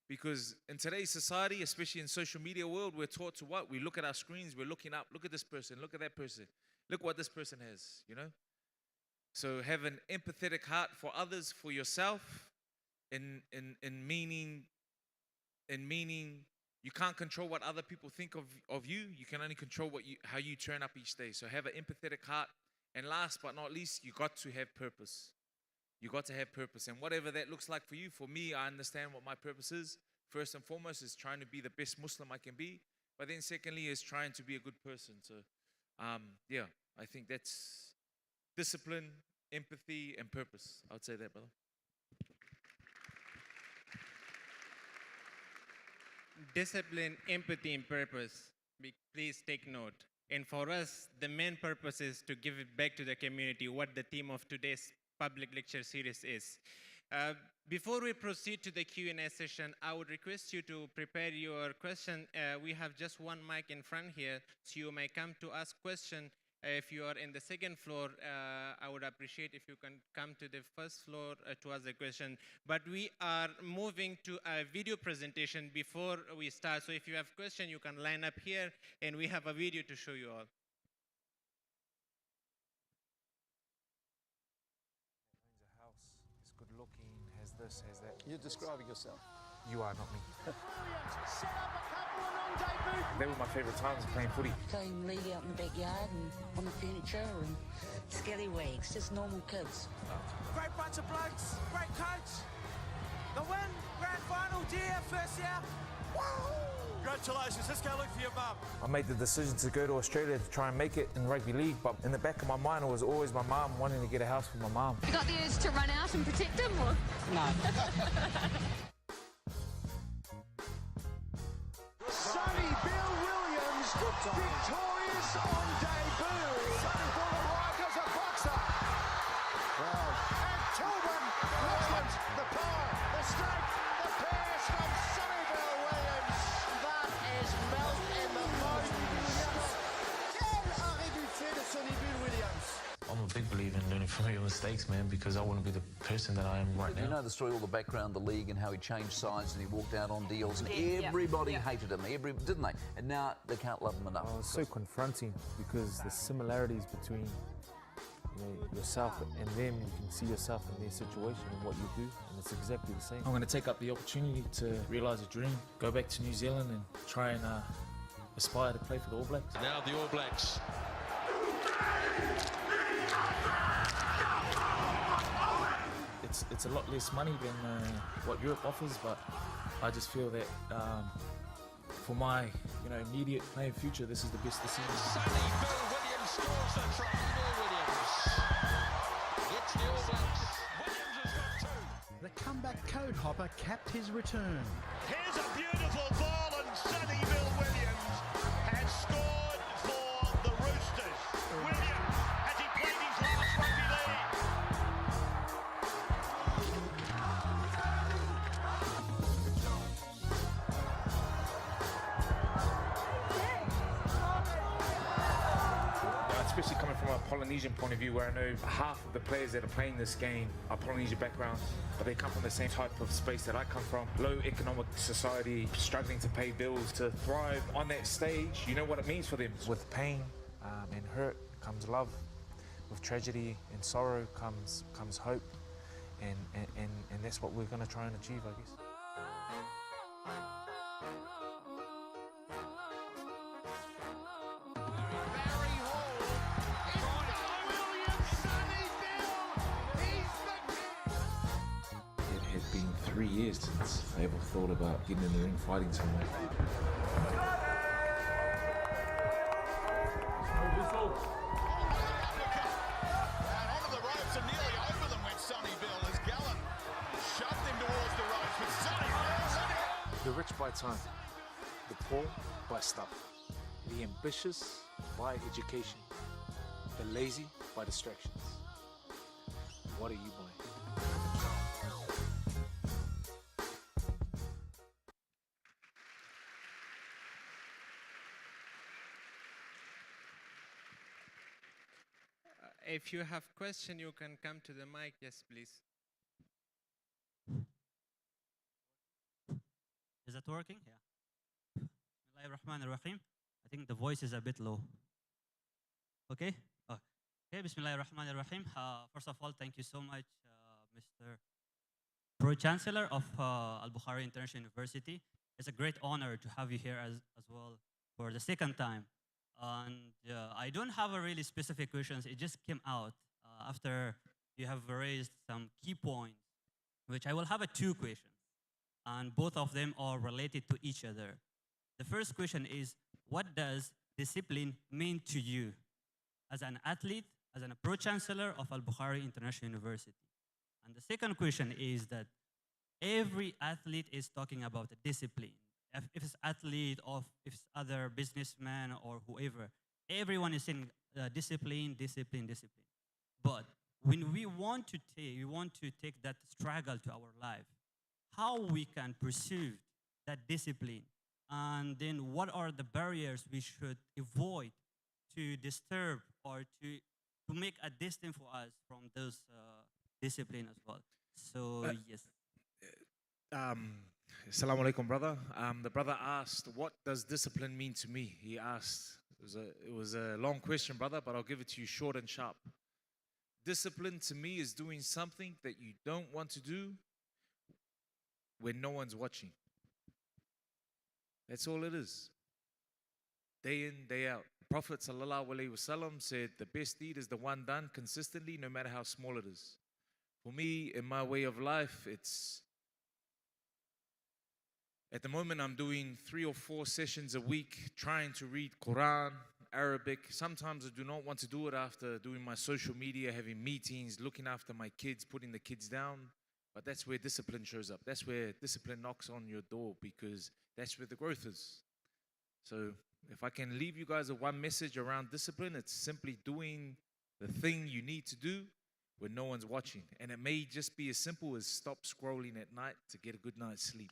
Because in today's society, especially in social media world, we're taught to what? We look at our screens, we're looking up, look at this person, look at that person, look what this person has, you know? So have an empathetic heart for others, for yourself, in meaning you can't control what other people think of you. You can only control how you turn up each day. So have an empathetic heart. And last but not least, you got to have purpose. You got to have purpose. And whatever that looks like for you, for me, I understand what my purpose is. First and foremost is trying to be the best Muslim I can be. But then secondly is trying to be a good person. So, yeah, I think that's discipline, empathy, and purpose. I would say that, brother. Discipline, empathy, and purpose. Please take note. And for us, the main purpose is to give it back to the community, what the theme of today's public lecture series is. Before we proceed to the Q&A session, I would request you to prepare your question. We have just one mic in front here, so you may come to ask question. If you are in the second floor, I would appreciate if you can come to the first floor to ask the question. But we are moving to a video presentation before we start. So if you have question, you can line up here, and we have a video to show you all. Owns a house, is good looking, has this, has that. You're describing yourself. You are, not me. Set up a couple of non-debut. They were my favourite times playing footy. Playing league out in the backyard and on the furniture and scallywags, just normal kids. Great bunch of blokes, great coach. The win, grand final, dear, first year. Woo! Congratulations, let's go look for your mum. I made the decision to go to Australia to try and make it in rugby league, but in the back of my mind it was always my mum wanting to get a house for my mum. You got the urge to run out and protect him, or? No. Sonny Bill Williams, victorious on debut. Sonny Bill Williams as a boxer. Wow. And Tobin Muslims, the power, the strength, the pace from Sonny Bill Williams. That is melt in the mouth. Quel arrêt buffet de Sonny Bill Williams. I'm a big believer in learning from your mistakes, man, because I wouldn't be the person that I am right now. You know the story, all the background, the league, and how he changed sides and he walked out on deals, and everybody hated him, didn't they? And now they can't love him enough. Oh, it's so confronting because the similarities between yourself and them, you can see yourself in their situation and what you do, and it's exactly the same. I'm going to take up the opportunity to realise a dream, go back to New Zealand and try and aspire to play for the All Blacks. Now the All Blacks. It's a lot less money than what Europe offers, but I just feel that for my immediate playing future, this is the best decision. Sonny Bill Williams scores the try. Bill Williams. It's the All Blacks. Williams has got two. The comeback code hopper capped his return. Here's a beautiful ball, and Sonny Bill Williams has scored for the Roosters. Williams, as he played his last rugby league. especially coming from a Polynesian point of view, where I know half of the players that are playing this game are Polynesian background, but they come from the same type of space that I come from. Low economic society, struggling to pay bills, to thrive on that stage. You know what it means for them. With pain and hurt comes love. With tragedy and sorrow comes hope. And that's what we're going to try and achieve, I guess. It had been 3 years since I ever thought about getting in the ring fighting someone. The rich buy time, the poor buy stuff, the ambitious buy education, the lazy buy distractions. What are you buying? If you have question, you can come to the mic. Yes, please. Is that working? Yeah. Bismillahirrahmanirrahim. I think the voice is a bit low. Okay? Oh. Okay, Bismillahirrahmanirrahim. First of all, thank you so much, Mr. Pro-Chancellor of Albukhary International University. It's a great honor to have you here as well for the second time. And I don't have a really specific questions. It just came out after you have raised some key points, which I will have two questions. And both of them are related to each other. The first question is, what does discipline mean to you as an athlete, as a Pro-Chancellor of Albukhary International University? And the second question is that every athlete is talking about the discipline. If it's athlete or if it's other businessman or whoever, everyone is saying discipline, discipline, discipline. But when we want to take that struggle to our life, how we can pursue that discipline, and then what are the barriers we should avoid to disturb or to make a distance for us from those discipline as well. So yes. Assalamu alaikum, brother. The brother asked, what does discipline mean to me? He asked. It was a long question, brother, but I'll give it to you short and sharp. Discipline to me is doing something that you don't want to do when no one's watching. That's all it is. Day in, day out. Prophet sallallahu alaihi wasallam said, the best deed is the one done consistently, no matter how small it is. For me, in my way of life, it's at the moment I'm doing 3 or 4 sessions a week, trying to read Quran, Arabic. Sometimes I do not want to do it after doing my social media, having meetings, looking after my kids, putting the kids down. But that's where discipline shows up. That's where discipline knocks on your door, because that's where the growth is. So if I can leave you guys with one message around discipline, it's simply doing the thing you need to do when no one's watching. And it may just be as simple as stop scrolling at night to get a good night's sleep.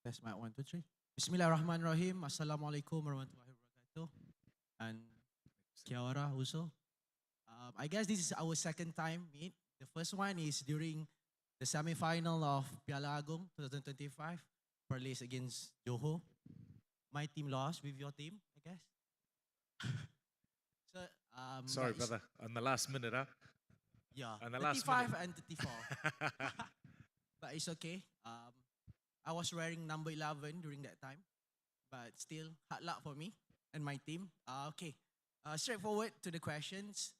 Test mic 1, 2, 3. Bismillahirrahmanirrahim. Assalamualaikum warahmatullahi wabarakatuh. And kia ora also. I guess this is our second time meet. The first one is during the semi-final of Piala Agong 2025, Perlis against Johor. My team lost with your team, I guess. So, sorry, brother. On the last minute, huh? Yeah, on the 35 last minute. and 34. But it's okay. I was wearing number 11 during that time, but still hard luck for me and my team. Okay, straightforward to the questions.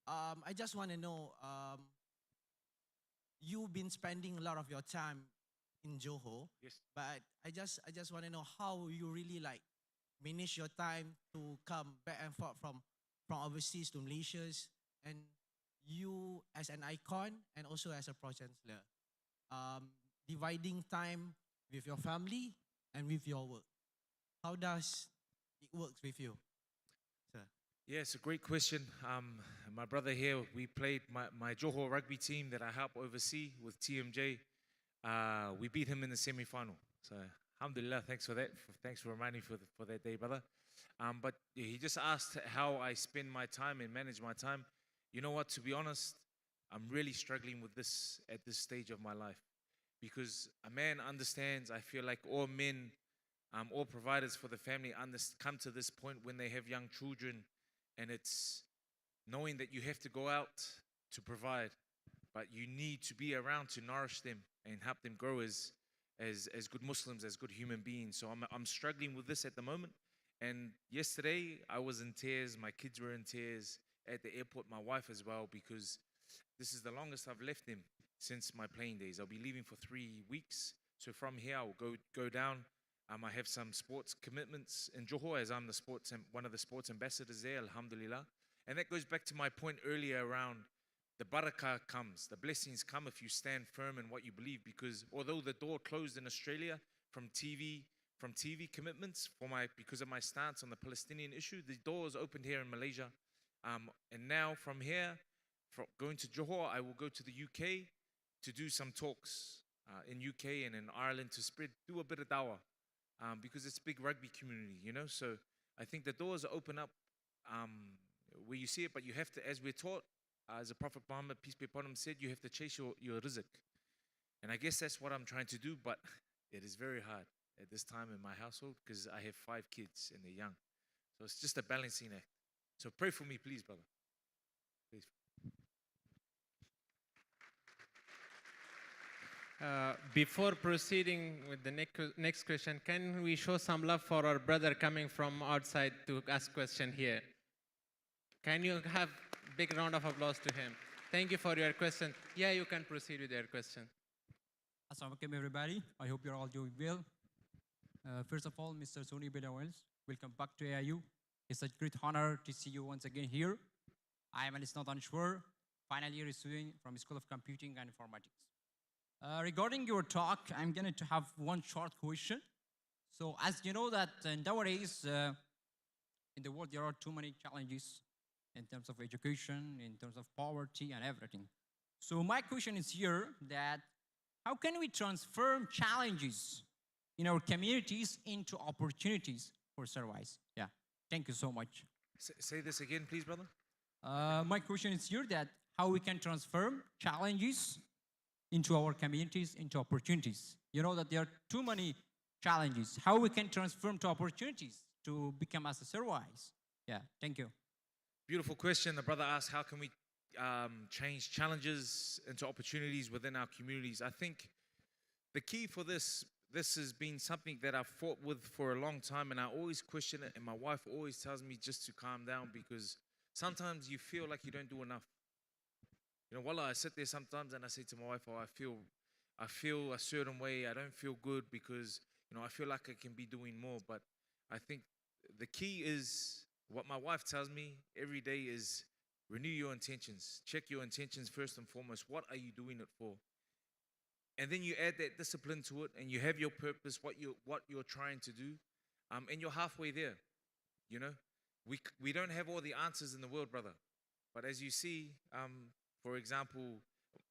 I just want to know, you've been spending a lot of your time in Johor, yes. But I just want to know how you really like manage your time to come back and forth from overseas to Malaysia, and you as an icon and also as a Pro-Chancellor, dividing time with your family and with your work. How does it work with you, sir? Yeah, it's a great question. My brother here, we played my Johor rugby team that I help oversee with TMJ. we beat him in the semi-final. So, alhamdulillah, thanks for that. Thanks for reminding me for that day, brother. But he just asked how I spend my time and manage my time. You know what, to be honest, I'm really struggling with this at this stage of my life. Because a man understands, I feel like all men, all providers for the family come to this point when they have young children, and it's knowing that you have to go out to provide, but you need to be around to nourish them and help them grow as good Muslims, as good human beings. So I'm struggling with this at the moment. And yesterday I was in tears, my kids were in tears at the airport, my wife as well, because this is the longest I've left them since my playing days. I'll be leaving for 3 weeks. So from here I'll go down. I have some sports commitments in Johor, as I'm one of the sports ambassadors there, alhamdulillah. And that goes back to my point earlier around the barakah comes, the blessings come if you stand firm in what you believe. Because although the door closed in Australia from TV commitments because of my stance on the Palestinian issue, the door is opened here in Malaysia. And now from here, going to Johor, I will go to the UK to do some talks in UK and in Ireland to do a bit of dawah, because it's a big rugby community, you know. So I think the doors open up where you see it, but you have to, as we're taught, as the Prophet Muhammad, peace be upon him, said, you have to chase your rizq. And I guess that's what I'm trying to do, but it is very hard at this time in my household because I have 5 kids and they're young. So it's just a balancing act. So pray for me, please, brother. Please. Before proceeding with the next question, can we show some love for our brother coming from outside to ask question here? Can you have a big round of applause to him? Thank you for your question. Yeah, you can proceed with your question. Assalamualaikum everybody. I hope you're all doing well. First of all, Mr. Sonny, welcome back to AIU. It's a great honor to see you once again here. I am Isnot Anshwar, final year student from School of Computing and Informatics. Regarding your talk, I'm going to have one short question. So as you know that nowadays in the world there are too many challenges in terms of education, in terms of poverty and everything. So my question is here that how can we transform challenges in our communities into opportunities for service? Yeah, thank you so much. Say this again, please, brother. My question is here that how we can transform challenges into our communities into opportunities. You know that there are too many challenges. How we can transform to opportunities to become as a service? Yeah, thank you. Beautiful question. The brother asked, how can we change challenges into opportunities within our communities? I think the key for this has been something that I've fought with for a long time, and I always question it, and my wife always tells me just to calm down because sometimes you feel like you don't do enough. You know, wallah, I sit there sometimes and I say to my wife, oh, I feel a certain way, I don't feel good because, you know, I feel like I can be doing more. But I think the key is what my wife tells me every day is renew your intentions. Check your intentions first and foremost. What are you doing it for? And then you add that discipline to it and you have your purpose, what you're trying to do, and you're halfway there. You know, we don't have all the answers in the world, brother. But as you see, for example,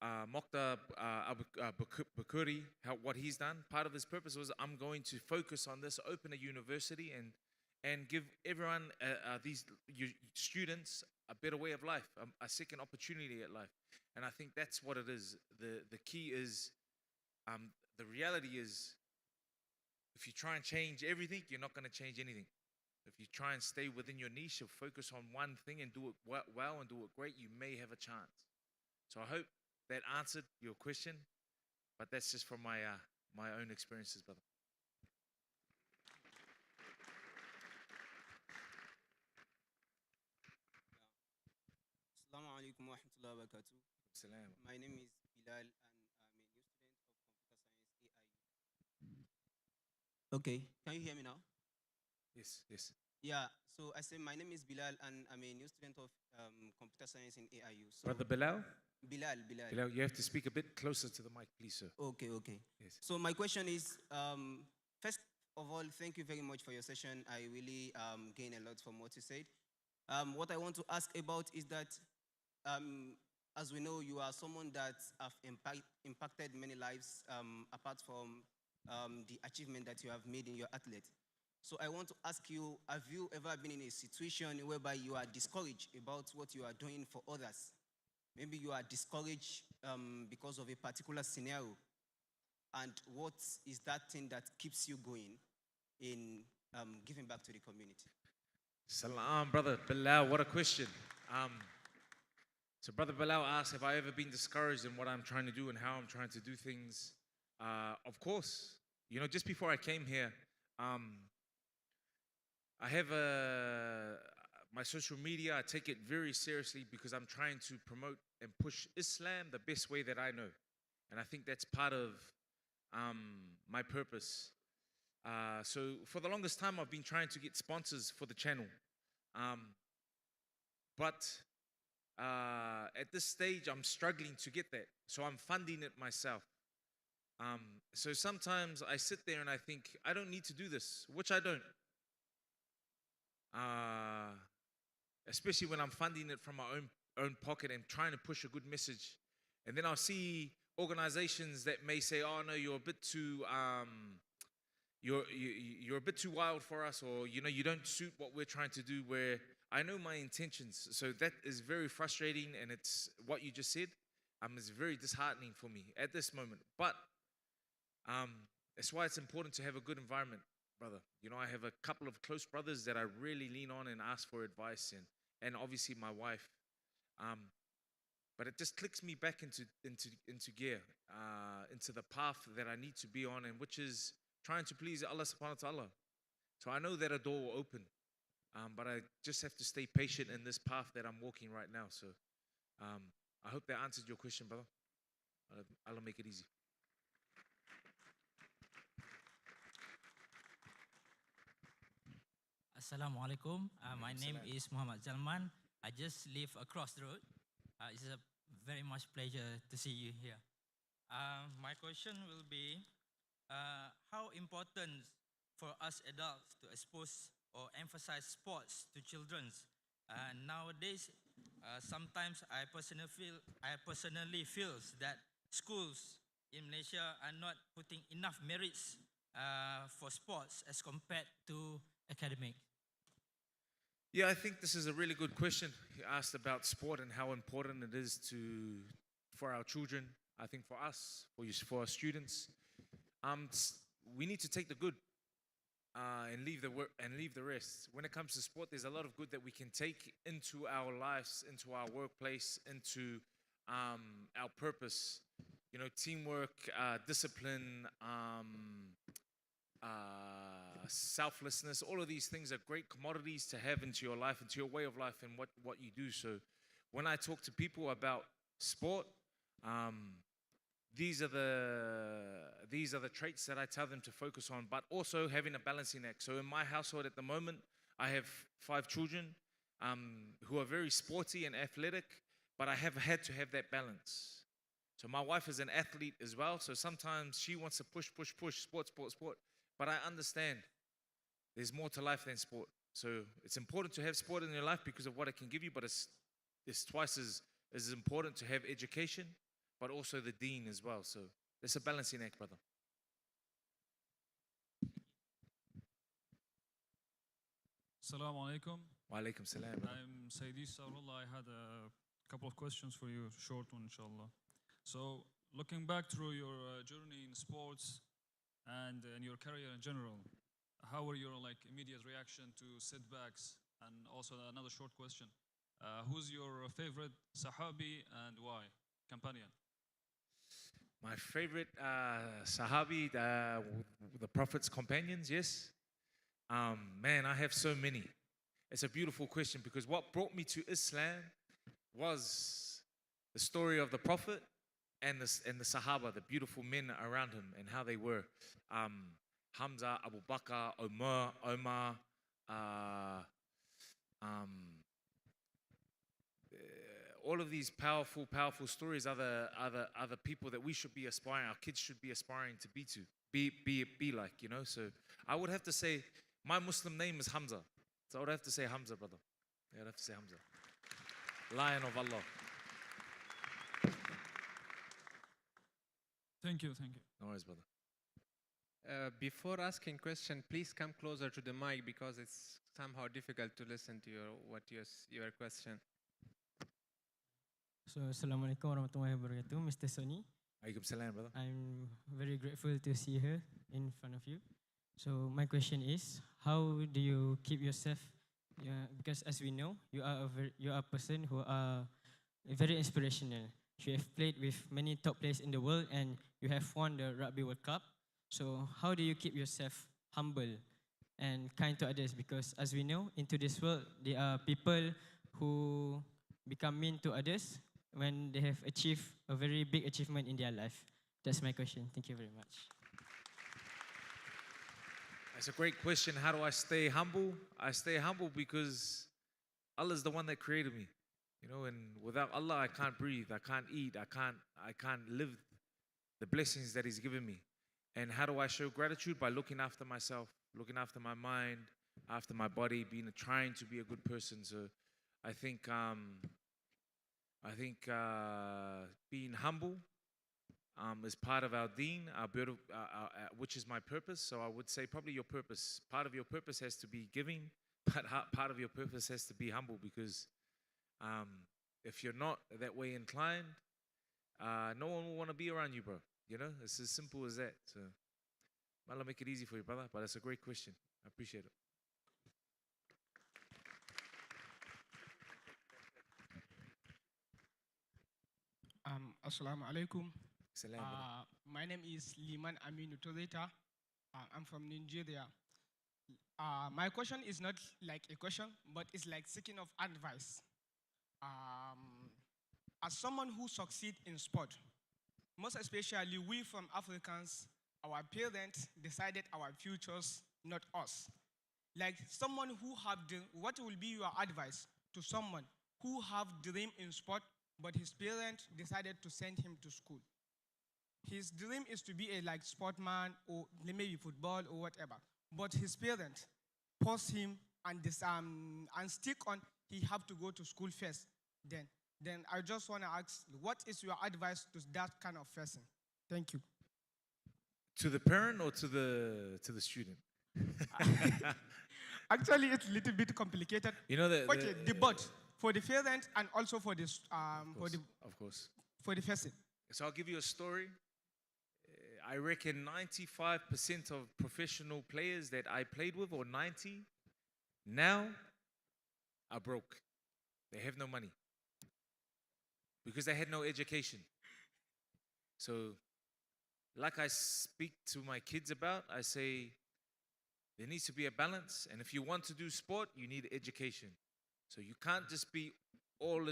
Mokhtar Albukhary, what he's done, part of his purpose was I'm going to focus on this, open a university and give everyone, these students, a better way of life, a second opportunity at life. And I think that's what it is. The key is, the reality is, if you try and change everything, you're not going to change anything. If you try and stay within your niche or focus on one thing and do it well and do it great, you may have a chance. So I hope that answered your question, but that's just from my my own experiences, brother. Assalamu alaikum wa rahmatullahi wa barakatuh. My name is Bilal and I'm a new student of computer science AIU. Okay, can you hear me now? Yes, yes. Yeah, so I say my name is Bilal and I'm a new student of computer science in AIU. So Brother Bilal? Bilal. You have to speak a bit closer to the mic, please, sir. Okay. Yes. So my question is, first of all, thank you very much for your session. I really gain a lot from what you said. What I want to ask about is that as we know, you are someone that have impacted many lives apart from the achievement that you have made in your athlete. So I want to ask you, have you ever been in a situation whereby you are discouraged about what you are doing for others? Maybe you are discouraged because of a particular scenario. And what is that thing that keeps you going in giving back to the community? Salam, brother Bilal, what a question. So brother Bilal asked, have I ever been discouraged in what I'm trying to do and how I'm trying to do things? Of course. You know, just before I came here, I have my social media. I take it very seriously because I'm trying to promote and push Islam the best way that I know. And I think that's part of my purpose. So for the longest time, I've been trying to get sponsors for the channel. But at this stage, I'm struggling to get that. So I'm funding it myself. So sometimes I sit there and I think, I don't need to do this, which I don't. Especially when I'm funding it from my own pocket and trying to push a good message. And then I'll see organizations that may say, oh no, you're a bit too you're a bit too wild for us, or you know, you don't suit what we're trying to do, where I know my intentions. So that is very frustrating, and it's what you just said. It's very disheartening for me at this moment. But that's why it's important to have a good environment, brother. You know, I have a couple of close brothers that I really lean on and ask for advice, and obviously my wife. But it just clicks me back into gear, into the path that I need to be on, and which is trying to please Allah subhanahu wa ta'ala. So I know that a door will open, but I just have to stay patient in this path that I'm walking right now. So I hope that answered your question, brother. Allah make it easy. Assalamu alaikum. My name is Muhammad Zalman. I just live across the road. It's a very much pleasure to see you here. My question will be, how important for us adults to expose or emphasize sports to children? Nowadays, sometimes I personally feel that schools in Malaysia are not putting enough merits for sports as compared to academic. Yeah, I think this is a really good question. He asked about sport and how important it is for our children. I think for us, for our students, we need to take the good and leave the rest. When it comes to sport, there's a lot of good that we can take into our lives, into our workplace, into our purpose. You know, teamwork, discipline, selflessness. All of these things are great commodities to have into your life, into your way of life, and what you do. So, when I talk to people about sport, these are the traits that I tell them to focus on, but also having a balancing act. So in my household at the moment, I have 5 children who are very sporty and athletic, but I have had to have that balance. So my wife is an athlete as well, so sometimes she wants to push, sport. But I understand there's more to life than sport. So it's important to have sport in your life because of what it can give you, but it's twice as important to have education, but also the deen as well. So it's a balancing act, brother. Assalamu alaikum. Wa alaikum salam. I'm Saidi Sarullah. I had a couple of questions for you, short one, inshallah. So, looking back through your journey in sports and in your career in general, how were your immediate reaction to setbacks? And also another short question: who's your favorite Sahabi and why? Companion. My favorite Sahabi, the Prophet's companions, yes. Man, I have so many. It's a beautiful question because what brought me to Islam was the story of the Prophet and the Sahaba, the beautiful men around him and how they were. Hamza, Abu Bakr, Omar, all of these powerful stories are the people that we should be aspiring, our kids should be aspiring to be like, you know. So I would have to say my Muslim name is Hamza. So I would have to say Hamza, brother. Yeah, I'd have to say Hamza. Lion of Allah. Thank you, thank you. No worries, brother. Before asking question, please come closer to the mic because it's somehow difficult to listen to your question. So, Assalamualaikum warahmatullahi wabarakatuh, Mr. Sonny. Alaikum salam, brother. I'm very grateful to see her in front of you. So, my question is, how do you keep yourself? Because as we know, you are a person who are very inspirational. You have played with many top players in the world, and you have won the Rugby World Cup. So, how do you keep yourself humble and kind to others? Because as we know, into this world, there are people who become mean to others when they have achieved a very big achievement in their life. That's my question. Thank you very much. That's a great question. How do I stay humble? I stay humble because Allah is the one that created me. You know, and without Allah, I can't breathe, I can't eat, I can't live the blessings that He's given me. And how do I show gratitude? By looking after myself, looking after my mind, after my body, trying to be a good person. So I think being humble is part of our deen, which is my purpose. So I would say probably your purpose. Part of your purpose has to be giving, but part of your purpose has to be humble, because if you're not that way inclined, no one will want to be around you, bro. You know, it's as simple as that. So, Allah make it easy for you, brother. But it's a great question. I appreciate it. Assalamu alaikum. Salam, my name is Liman Aminu Todeta. I'm from Nigeria. My question is not like a question, but it's like seeking of advice. As someone who succeeds in sport, most especially we from Africans, our parents decided our futures, not us. Like someone who have what will be your advice to someone who have dream in sport, but his parents decided to send him to school? His dream is to be a like sportman or maybe football or whatever, but his parents force him and stick on. He have to go to school first. Then I just want to ask, what is your advice to that kind of person? Thank you. To the parent or to the student? Actually, it's a little bit complicated. You know the both for the parent and also for this of course for the person. So I'll give you a story. I reckon 95% of professional players that I played with, or 90, now are broke. They have no money because they had no education. So, like I speak to my kids about, I say there needs to be a balance. And if you want to do sport, you need education. So you can't just be all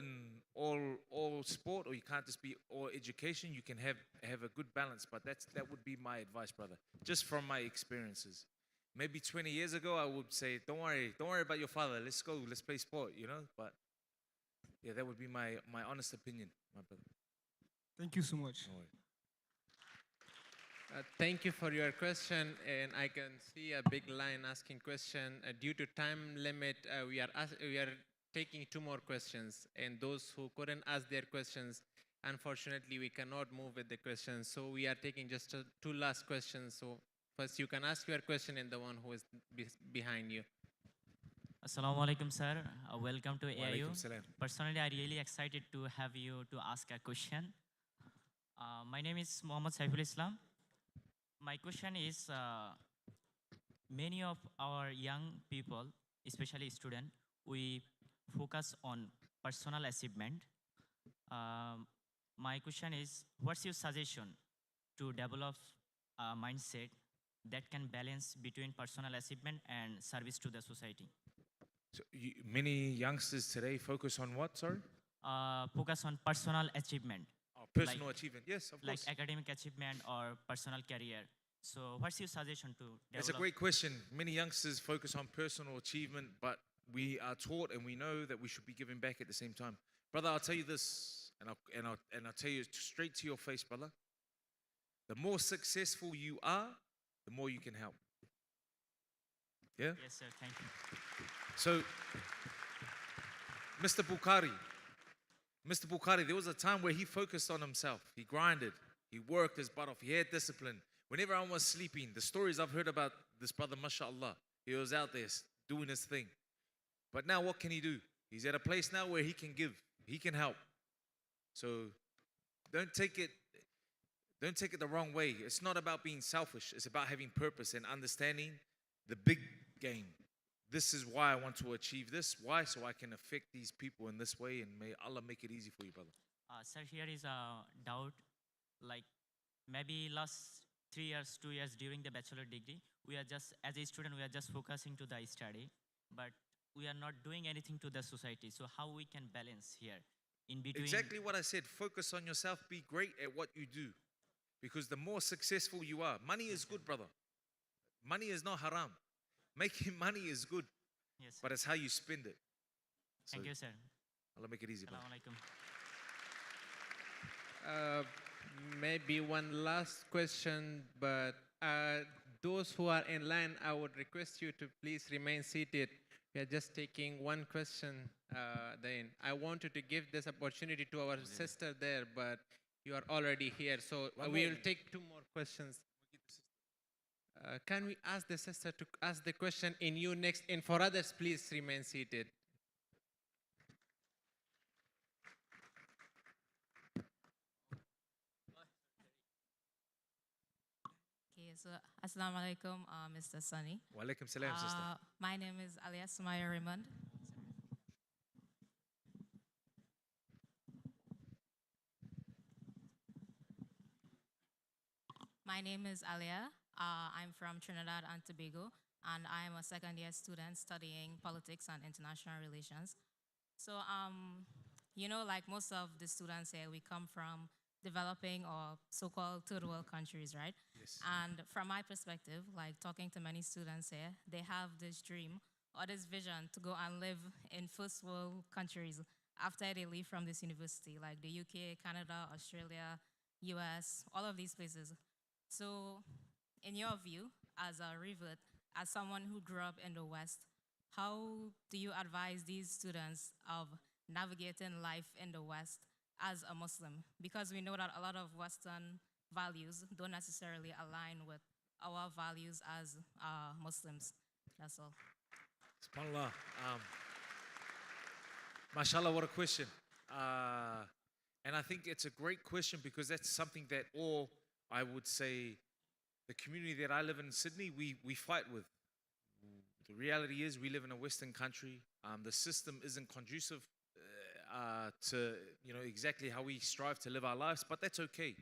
sport, or you can't just be all education. You can have a good balance, but that would be my advice, brother, just from my experiences. Maybe 20 years ago, I would say, don't worry about your father. Let's go, let's play sport, you know. But yeah, that would be my honest opinion, my brother. Thank you so much. No worries. Thank you for your question, and I can see a big line asking question. Due to time limit, we are taking 2 more questions, and those who couldn't ask their questions, unfortunately, we cannot move with the questions. So we are taking just 2 last questions. So first, you can ask your question, and the one who is behind you. Assalamu alaikum, sir. Welcome to AIU. Salam. Personally, I'm really excited to have you to ask a question. My name is Muhammad Saiful Islam. My question is, many of our young people, especially students, we focus on personal achievement. My question is, what's your suggestion to develop a mindset that can balance between personal achievement and service to the society? So many youngsters today focus on what, sorry? Focus on personal achievement. Personal achievement, yes, of course. Like academic achievement or personal career. So what's your suggestion to develop? That's a great question. Many youngsters focus on personal achievement, but we are taught and we know that we should be giving back at the same time. Brother, I'll tell you this, and I'll tell you straight to your face, brother. The more successful you are, the more you can help. Yeah? Yes, sir. Thank you. So, Mr. Bukhari, there was a time where he focused on himself. He grinded. He worked his butt off. He had discipline. When everyone was sleeping, the stories I've heard about this brother, mashallah, he was out there doing his thing. But now what can he do? He's at a place now where he can give, he can help. So don't take it the wrong way. It's not about being selfish. It's about having purpose and understanding the big game. This is why I want to achieve this. Why? So I can affect these people in this way, and may Allah make it easy for you, brother. Sir, here is a doubt. Like maybe last 3 years, 2 years during the bachelor degree, we are just, as a student, we are just focusing to the study, but we are not doing anything to the society. So how we can balance here in between? Exactly what I said. Focus on yourself. Be great at what you do. Because the more successful you are, money is good, brother. Money is not haram. Making money is good. Yes. But it's how you spend it. Thank you, sir. Allah make it easy, brother. Maybe one last question, but those who are in line, I would request you to please remain seated. We are just taking one question then. I wanted to give this opportunity to our sister there, but you are already here, so we will take 2 more questions. Can we ask the sister to ask the question in you next, and for others, please remain seated. Okay, so Assalamu alaikum, Mr. Sonny. Wa alaikum salam, sister. My name is Alia Sumaya Raymond. My name is Alia. I'm from Trinidad and Tobago, and I'm a second-year student studying politics and international relations. So, you know, like most of the students here, we come from developing or so-called third world countries, right? Yes. And from my perspective, like talking to many students here, they have this dream or this vision to go and live in first world countries after they leave from this university, like the UK, Canada, Australia, US, all of these places. So, in your view, as a revert, as someone who grew up in the West, how do you advise these students of navigating life in the West as a Muslim? Because we know that a lot of Western values don't necessarily align with our values as Muslims. That's all. SubhanAllah. Mashallah, what a question. And I think it's a great question because that's something that all, I would say, the community that I live in Sydney, we fight with. The reality is we live in a Western country. The system isn't conducive to, you know, exactly how we strive to live our lives, but that's okay.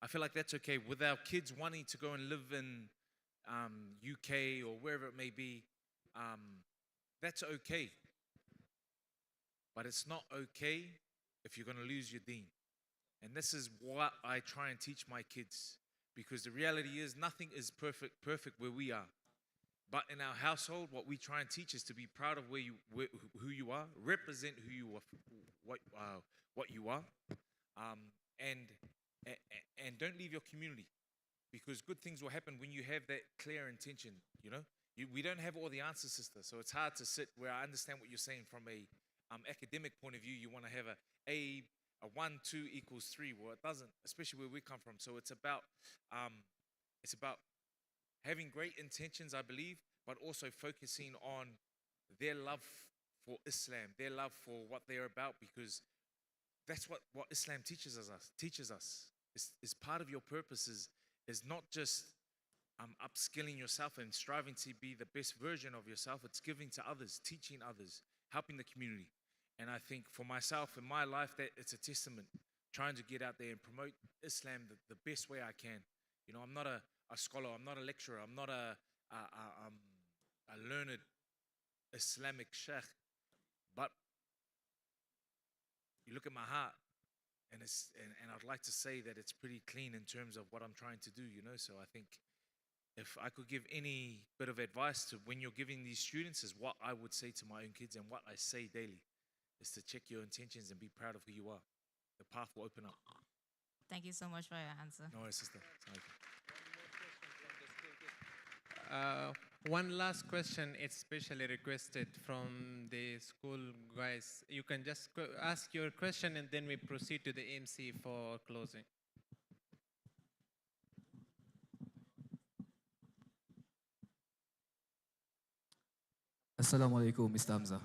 I feel like that's okay. With our kids wanting to go and live in UK or wherever it may be, that's okay. But it's not okay if you're going to lose your deen. And this is what I try and teach my kids. Because the reality is nothing is perfect where we are. But in our household, what we try and teach is to be proud of who you are, represent who you are, what you are, and don't leave your community. Because good things will happen when you have that clear intention, you know. We don't have all the answers, sister, so it's hard to sit where I understand what you're saying from a academic point of view. You want to have a 1, 2 equals 3. Well, it doesn't, especially where we come from. So it's about having great intentions, I believe, but also focusing on their love for Islam, their love for what they're about, because that's what Islam teaches us. Is part of your purpose is not just upskilling yourself and striving to be the best version of yourself. It's giving to others, teaching others, helping the community. And I think for myself in my life, that it's a testament, trying to get out there and promote Islam the best way I can. You know, I'm not a scholar, I'm not a lecturer, I'm not a learned Islamic sheikh, but you look at my heart, and I'd like to say that it's pretty clean in terms of what I'm trying to do, you know. So I think if I could give any bit of advice to when you're giving these students, is what I would say to my own kids and what I say daily, is to check your intentions and be proud of who you are. The path will open up. Thank you so much for your answer. No worries, sister. One last question, it's specially requested from the school guys. You can just ask your question and then we proceed to the MC for closing. Assalamualaikum, Mr. Hamza.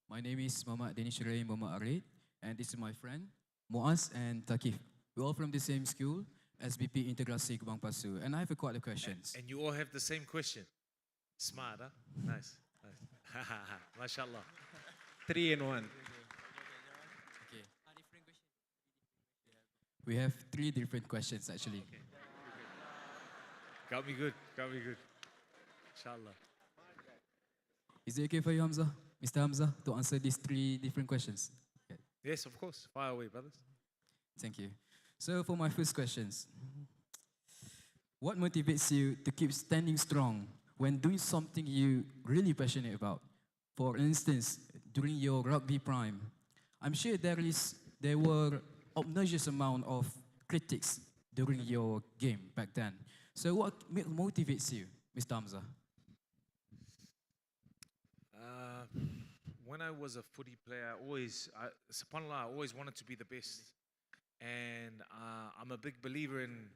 My name is Muhammad Danish Ray Muhammad Arid, and this is my friend, Muaz and Takif. We're all from the same school, SBP Integrasi Kubang Pasu, and I have quite a questions. And you all have the same question. Smart, huh? Nice. Nice. MashaAllah. 3 in 1. Okay. We have 3 different questions actually. Got me good. Got me good. Inshallah. Is it okay for you, Hamza, Mr. Hamza, to answer these 3 different questions? Okay. Yes, of course. Fire away, brothers. Thank you. So for my first questions, what motivates you to keep standing strong when doing something you really passionate about? For instance, during your rugby prime, I'm sure there were obnoxious amount of critics during your game back then. So what motivates you, Mr. Hamza? When I was a footy player, subhanAllah, I always wanted to be the best. And I'm a big believer in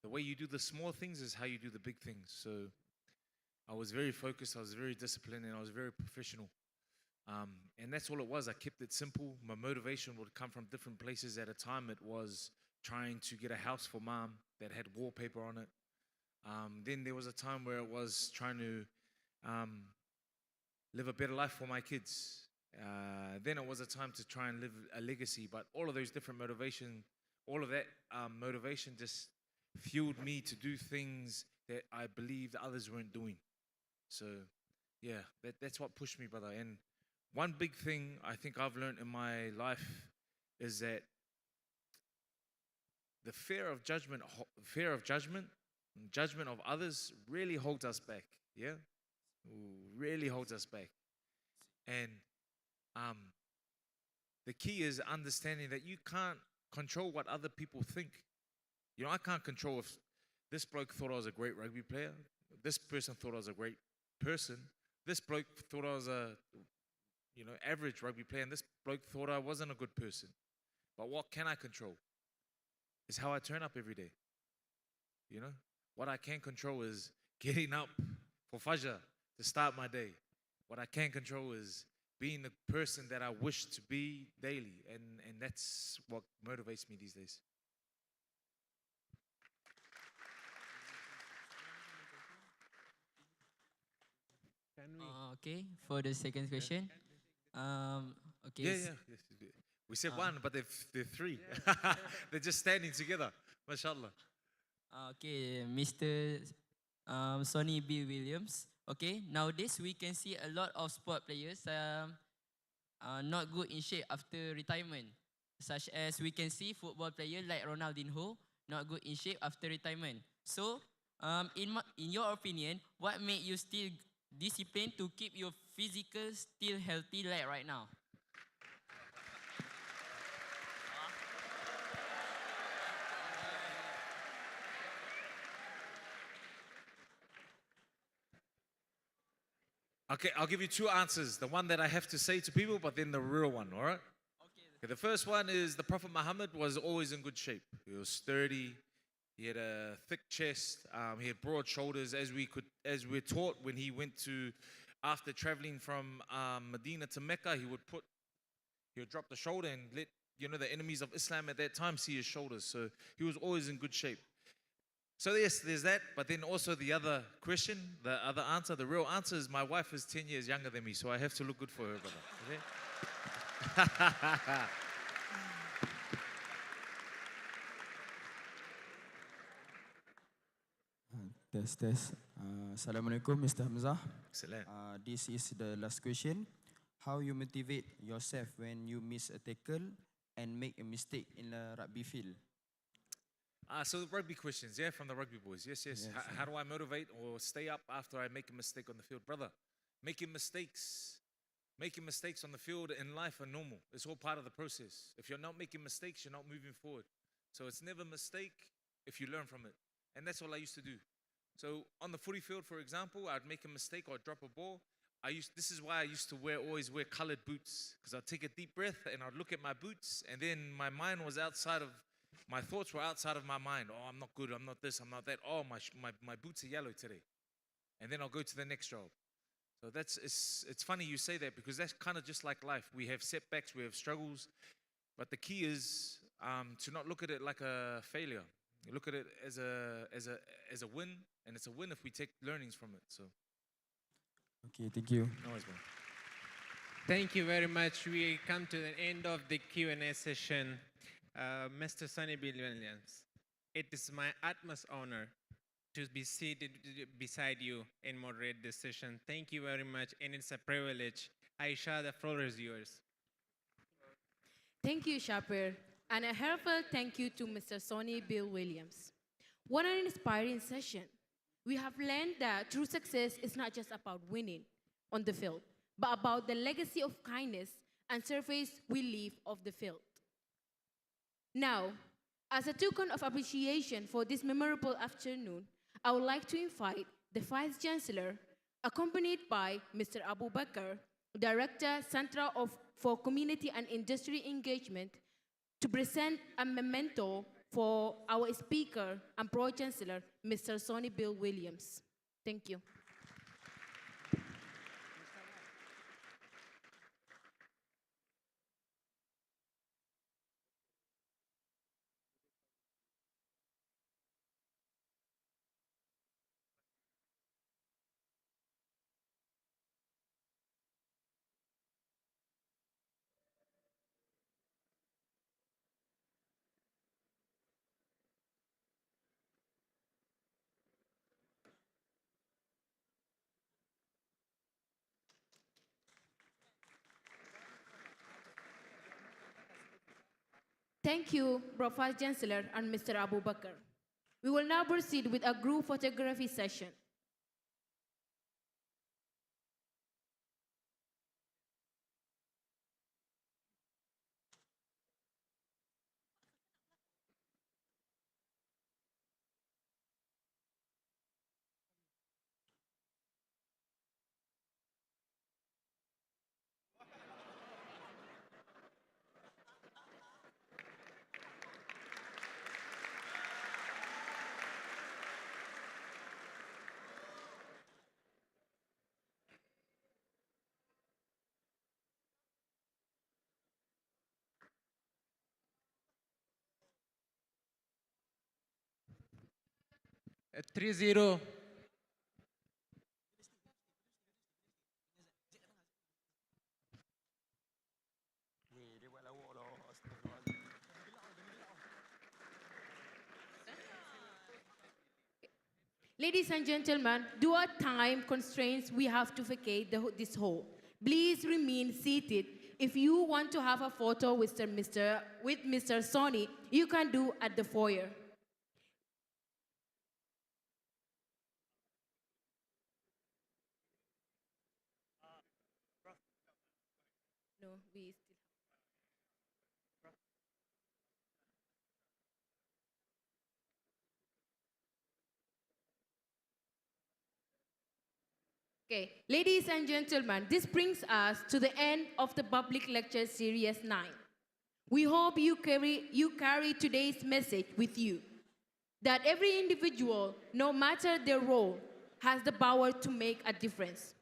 the way you do the small things is how you do the big things. So I was very focused, I was very disciplined, and I was very professional. And that's all it was. I kept it simple. My motivation would come from different places. At a time, it was trying to get a house for mom that had wallpaper on it. Then there was a time where it was trying to live a better life for my kids. Then it was a time to try and live a legacy. But all of those different motivation, all of that motivation just fueled me to do things that I believed others weren't doing. So yeah, that's what pushed me, brother. And one big thing I think I've learned in my life is that the fear of judgment of others really holds us back. Yeah, really holds us back. And the key is understanding that you can't control what other people think. You know, I can't control if this bloke thought I was a great rugby player, this person thought I was a great person, this bloke thought I was a average rugby player, and this bloke thought I wasn't a good person. But what can I control is how I turn up every day. You know, what I can control is getting up for Fajr to start my day. What I can control is being the person that I wish to be daily, and that's what motivates me these days. Okay, for the second question. Okay. Yeah. We said one, but they're 3. They're just standing together. MashaAllah. Okay, Mr. Sonny B. Williams. Okay, nowadays we can see a lot of sport players not good in shape after retirement. Such as we can see football player like Ronaldinho not good in shape after retirement. So, in your opinion, what made you still disciplined to keep your physical still healthy like right now? Okay, I'll give you 2 answers. The one that I have to say to people, but then the real one, all right? Okay, the first one is the Prophet Muhammad was always in good shape. He was sturdy. He had a thick chest. He had broad shoulders, as we're taught when he went to, after traveling from Medina to Mecca, he would drop the shoulder and let the enemies of Islam at that time see his shoulders. So he was always in good shape. So yes, there's that. But then also the other question, the other answer, the real answer is my wife is 10 years younger than me, so I have to look good for her, brother. Okay? Test. Assalamualaikum, Mr. Hamzah. Excellent. This is the last question. How you motivate yourself when you miss a tackle and make a mistake in the rugby field? So the rugby questions, yeah, from the rugby boys. Yes. How do I motivate or stay up after I make a mistake on the field? Brother, making mistakes on the field in life are normal. It's all part of the process. If you're not making mistakes, you're not moving forward. So it's never a mistake if you learn from it. And that's all I used to do. So on the footy field, for example, I'd make a mistake or I'd drop a ball. This is why I used to always wear colored boots, because I'd take a deep breath and I'd look at my boots, and then my thoughts were outside of my mind. Oh, I'm not good, I'm not this, I'm not that. Oh, my boots are yellow today. And then I'll go to the next job. So it's funny you say that because that's kind of just like life. We have setbacks, we have struggles, but the key is to not look at it like a failure. You look at it as a win, and it's a win if we take learnings from it. So. Okay, thank you. No worries, man. Thank you very much. We come to the end of the Q&A session. Mr. Sonny Williams, it is my utmost honor to be seated beside you and moderate this session. Thank you very much, and it's a privilege. Aisha, the floor is yours. Thank you, Shapir, and a heartfelt thank you to Mr. Sonny Bill Williams. What an inspiring session. We have learned that true success is not just about winning on the field, but about the legacy of kindness and service we leave off the field. Now, as a token of appreciation for this memorable afternoon, I would like to invite the Vice Chancellor, accompanied by Mr. Abubakar, Director, Center for Community and Industry Engagement, to present a memento for our speaker and Pro-Chancellor, Mr. Sonny Bill Williams. Thank you. Thank you, Vice Chancellor and Mr. Abubakar. We will now proceed with a group photography session. At 3-0. Ladies and gentlemen, due to time constraints, we have to vacate this hall. Please remain seated. If you want to have a photo with Mr. Sonny, you can do at the foyer. No, we still. Okay, ladies and gentlemen, this brings us to the end of the public lecture series 9. We hope you carry today's message with you, that every individual, no matter their role, has the power to make a difference.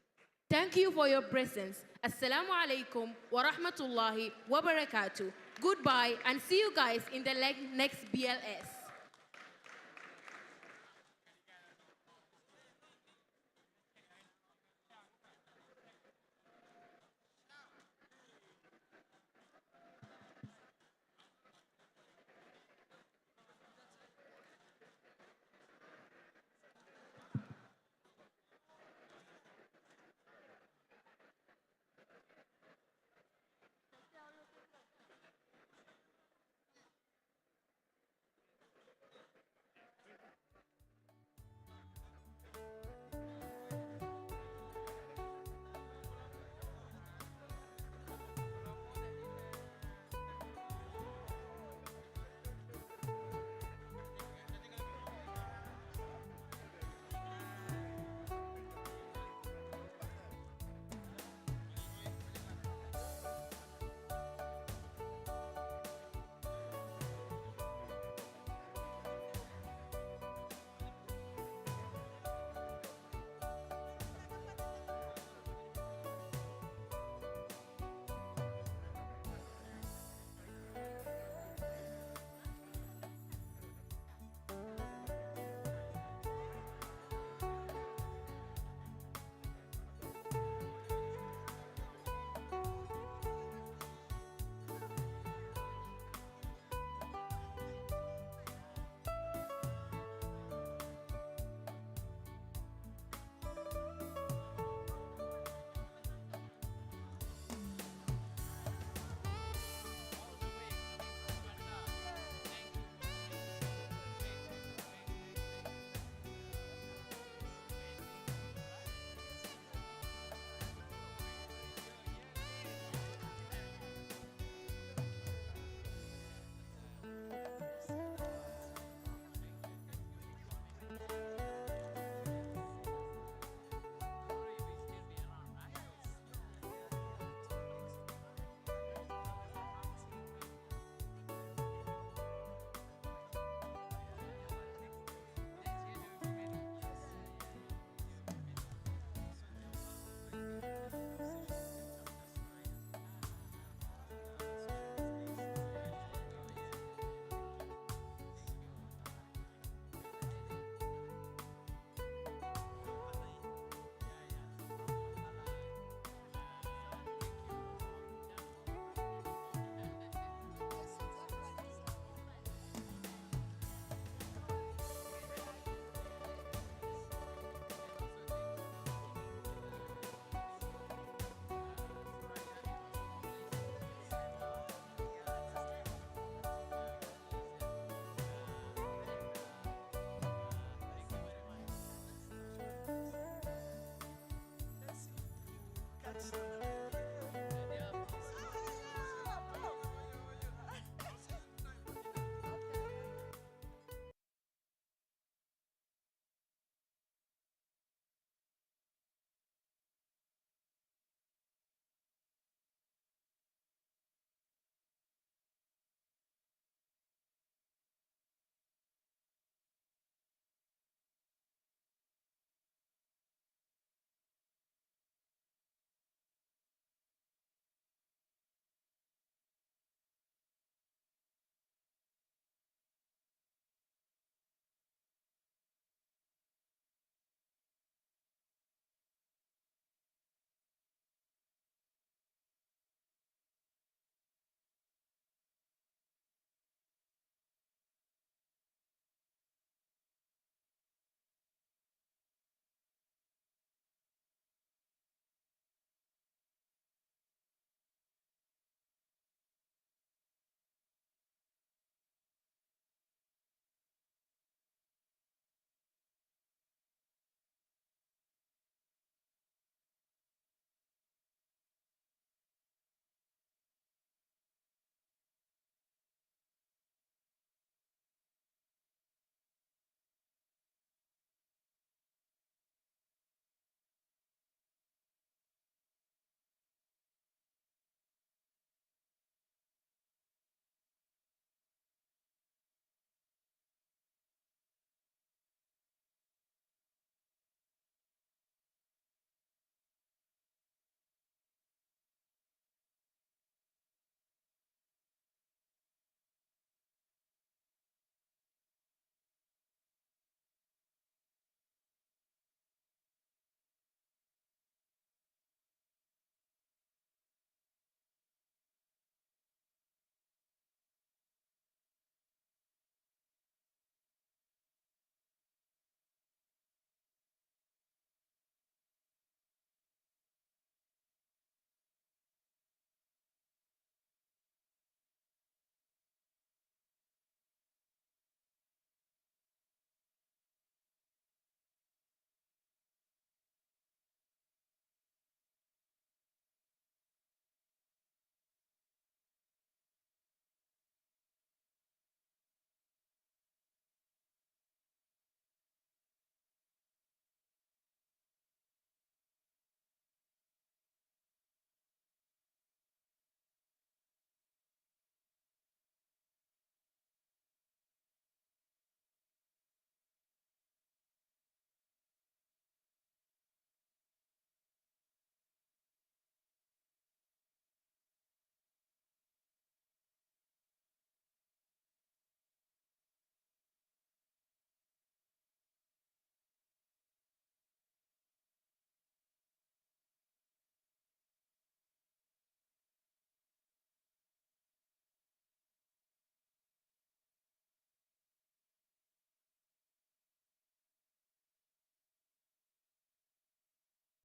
Thank you for your presence. Assalamu alaikum wa rahmatullahi wa barakatuh. Goodbye and see you guys in the next BLS.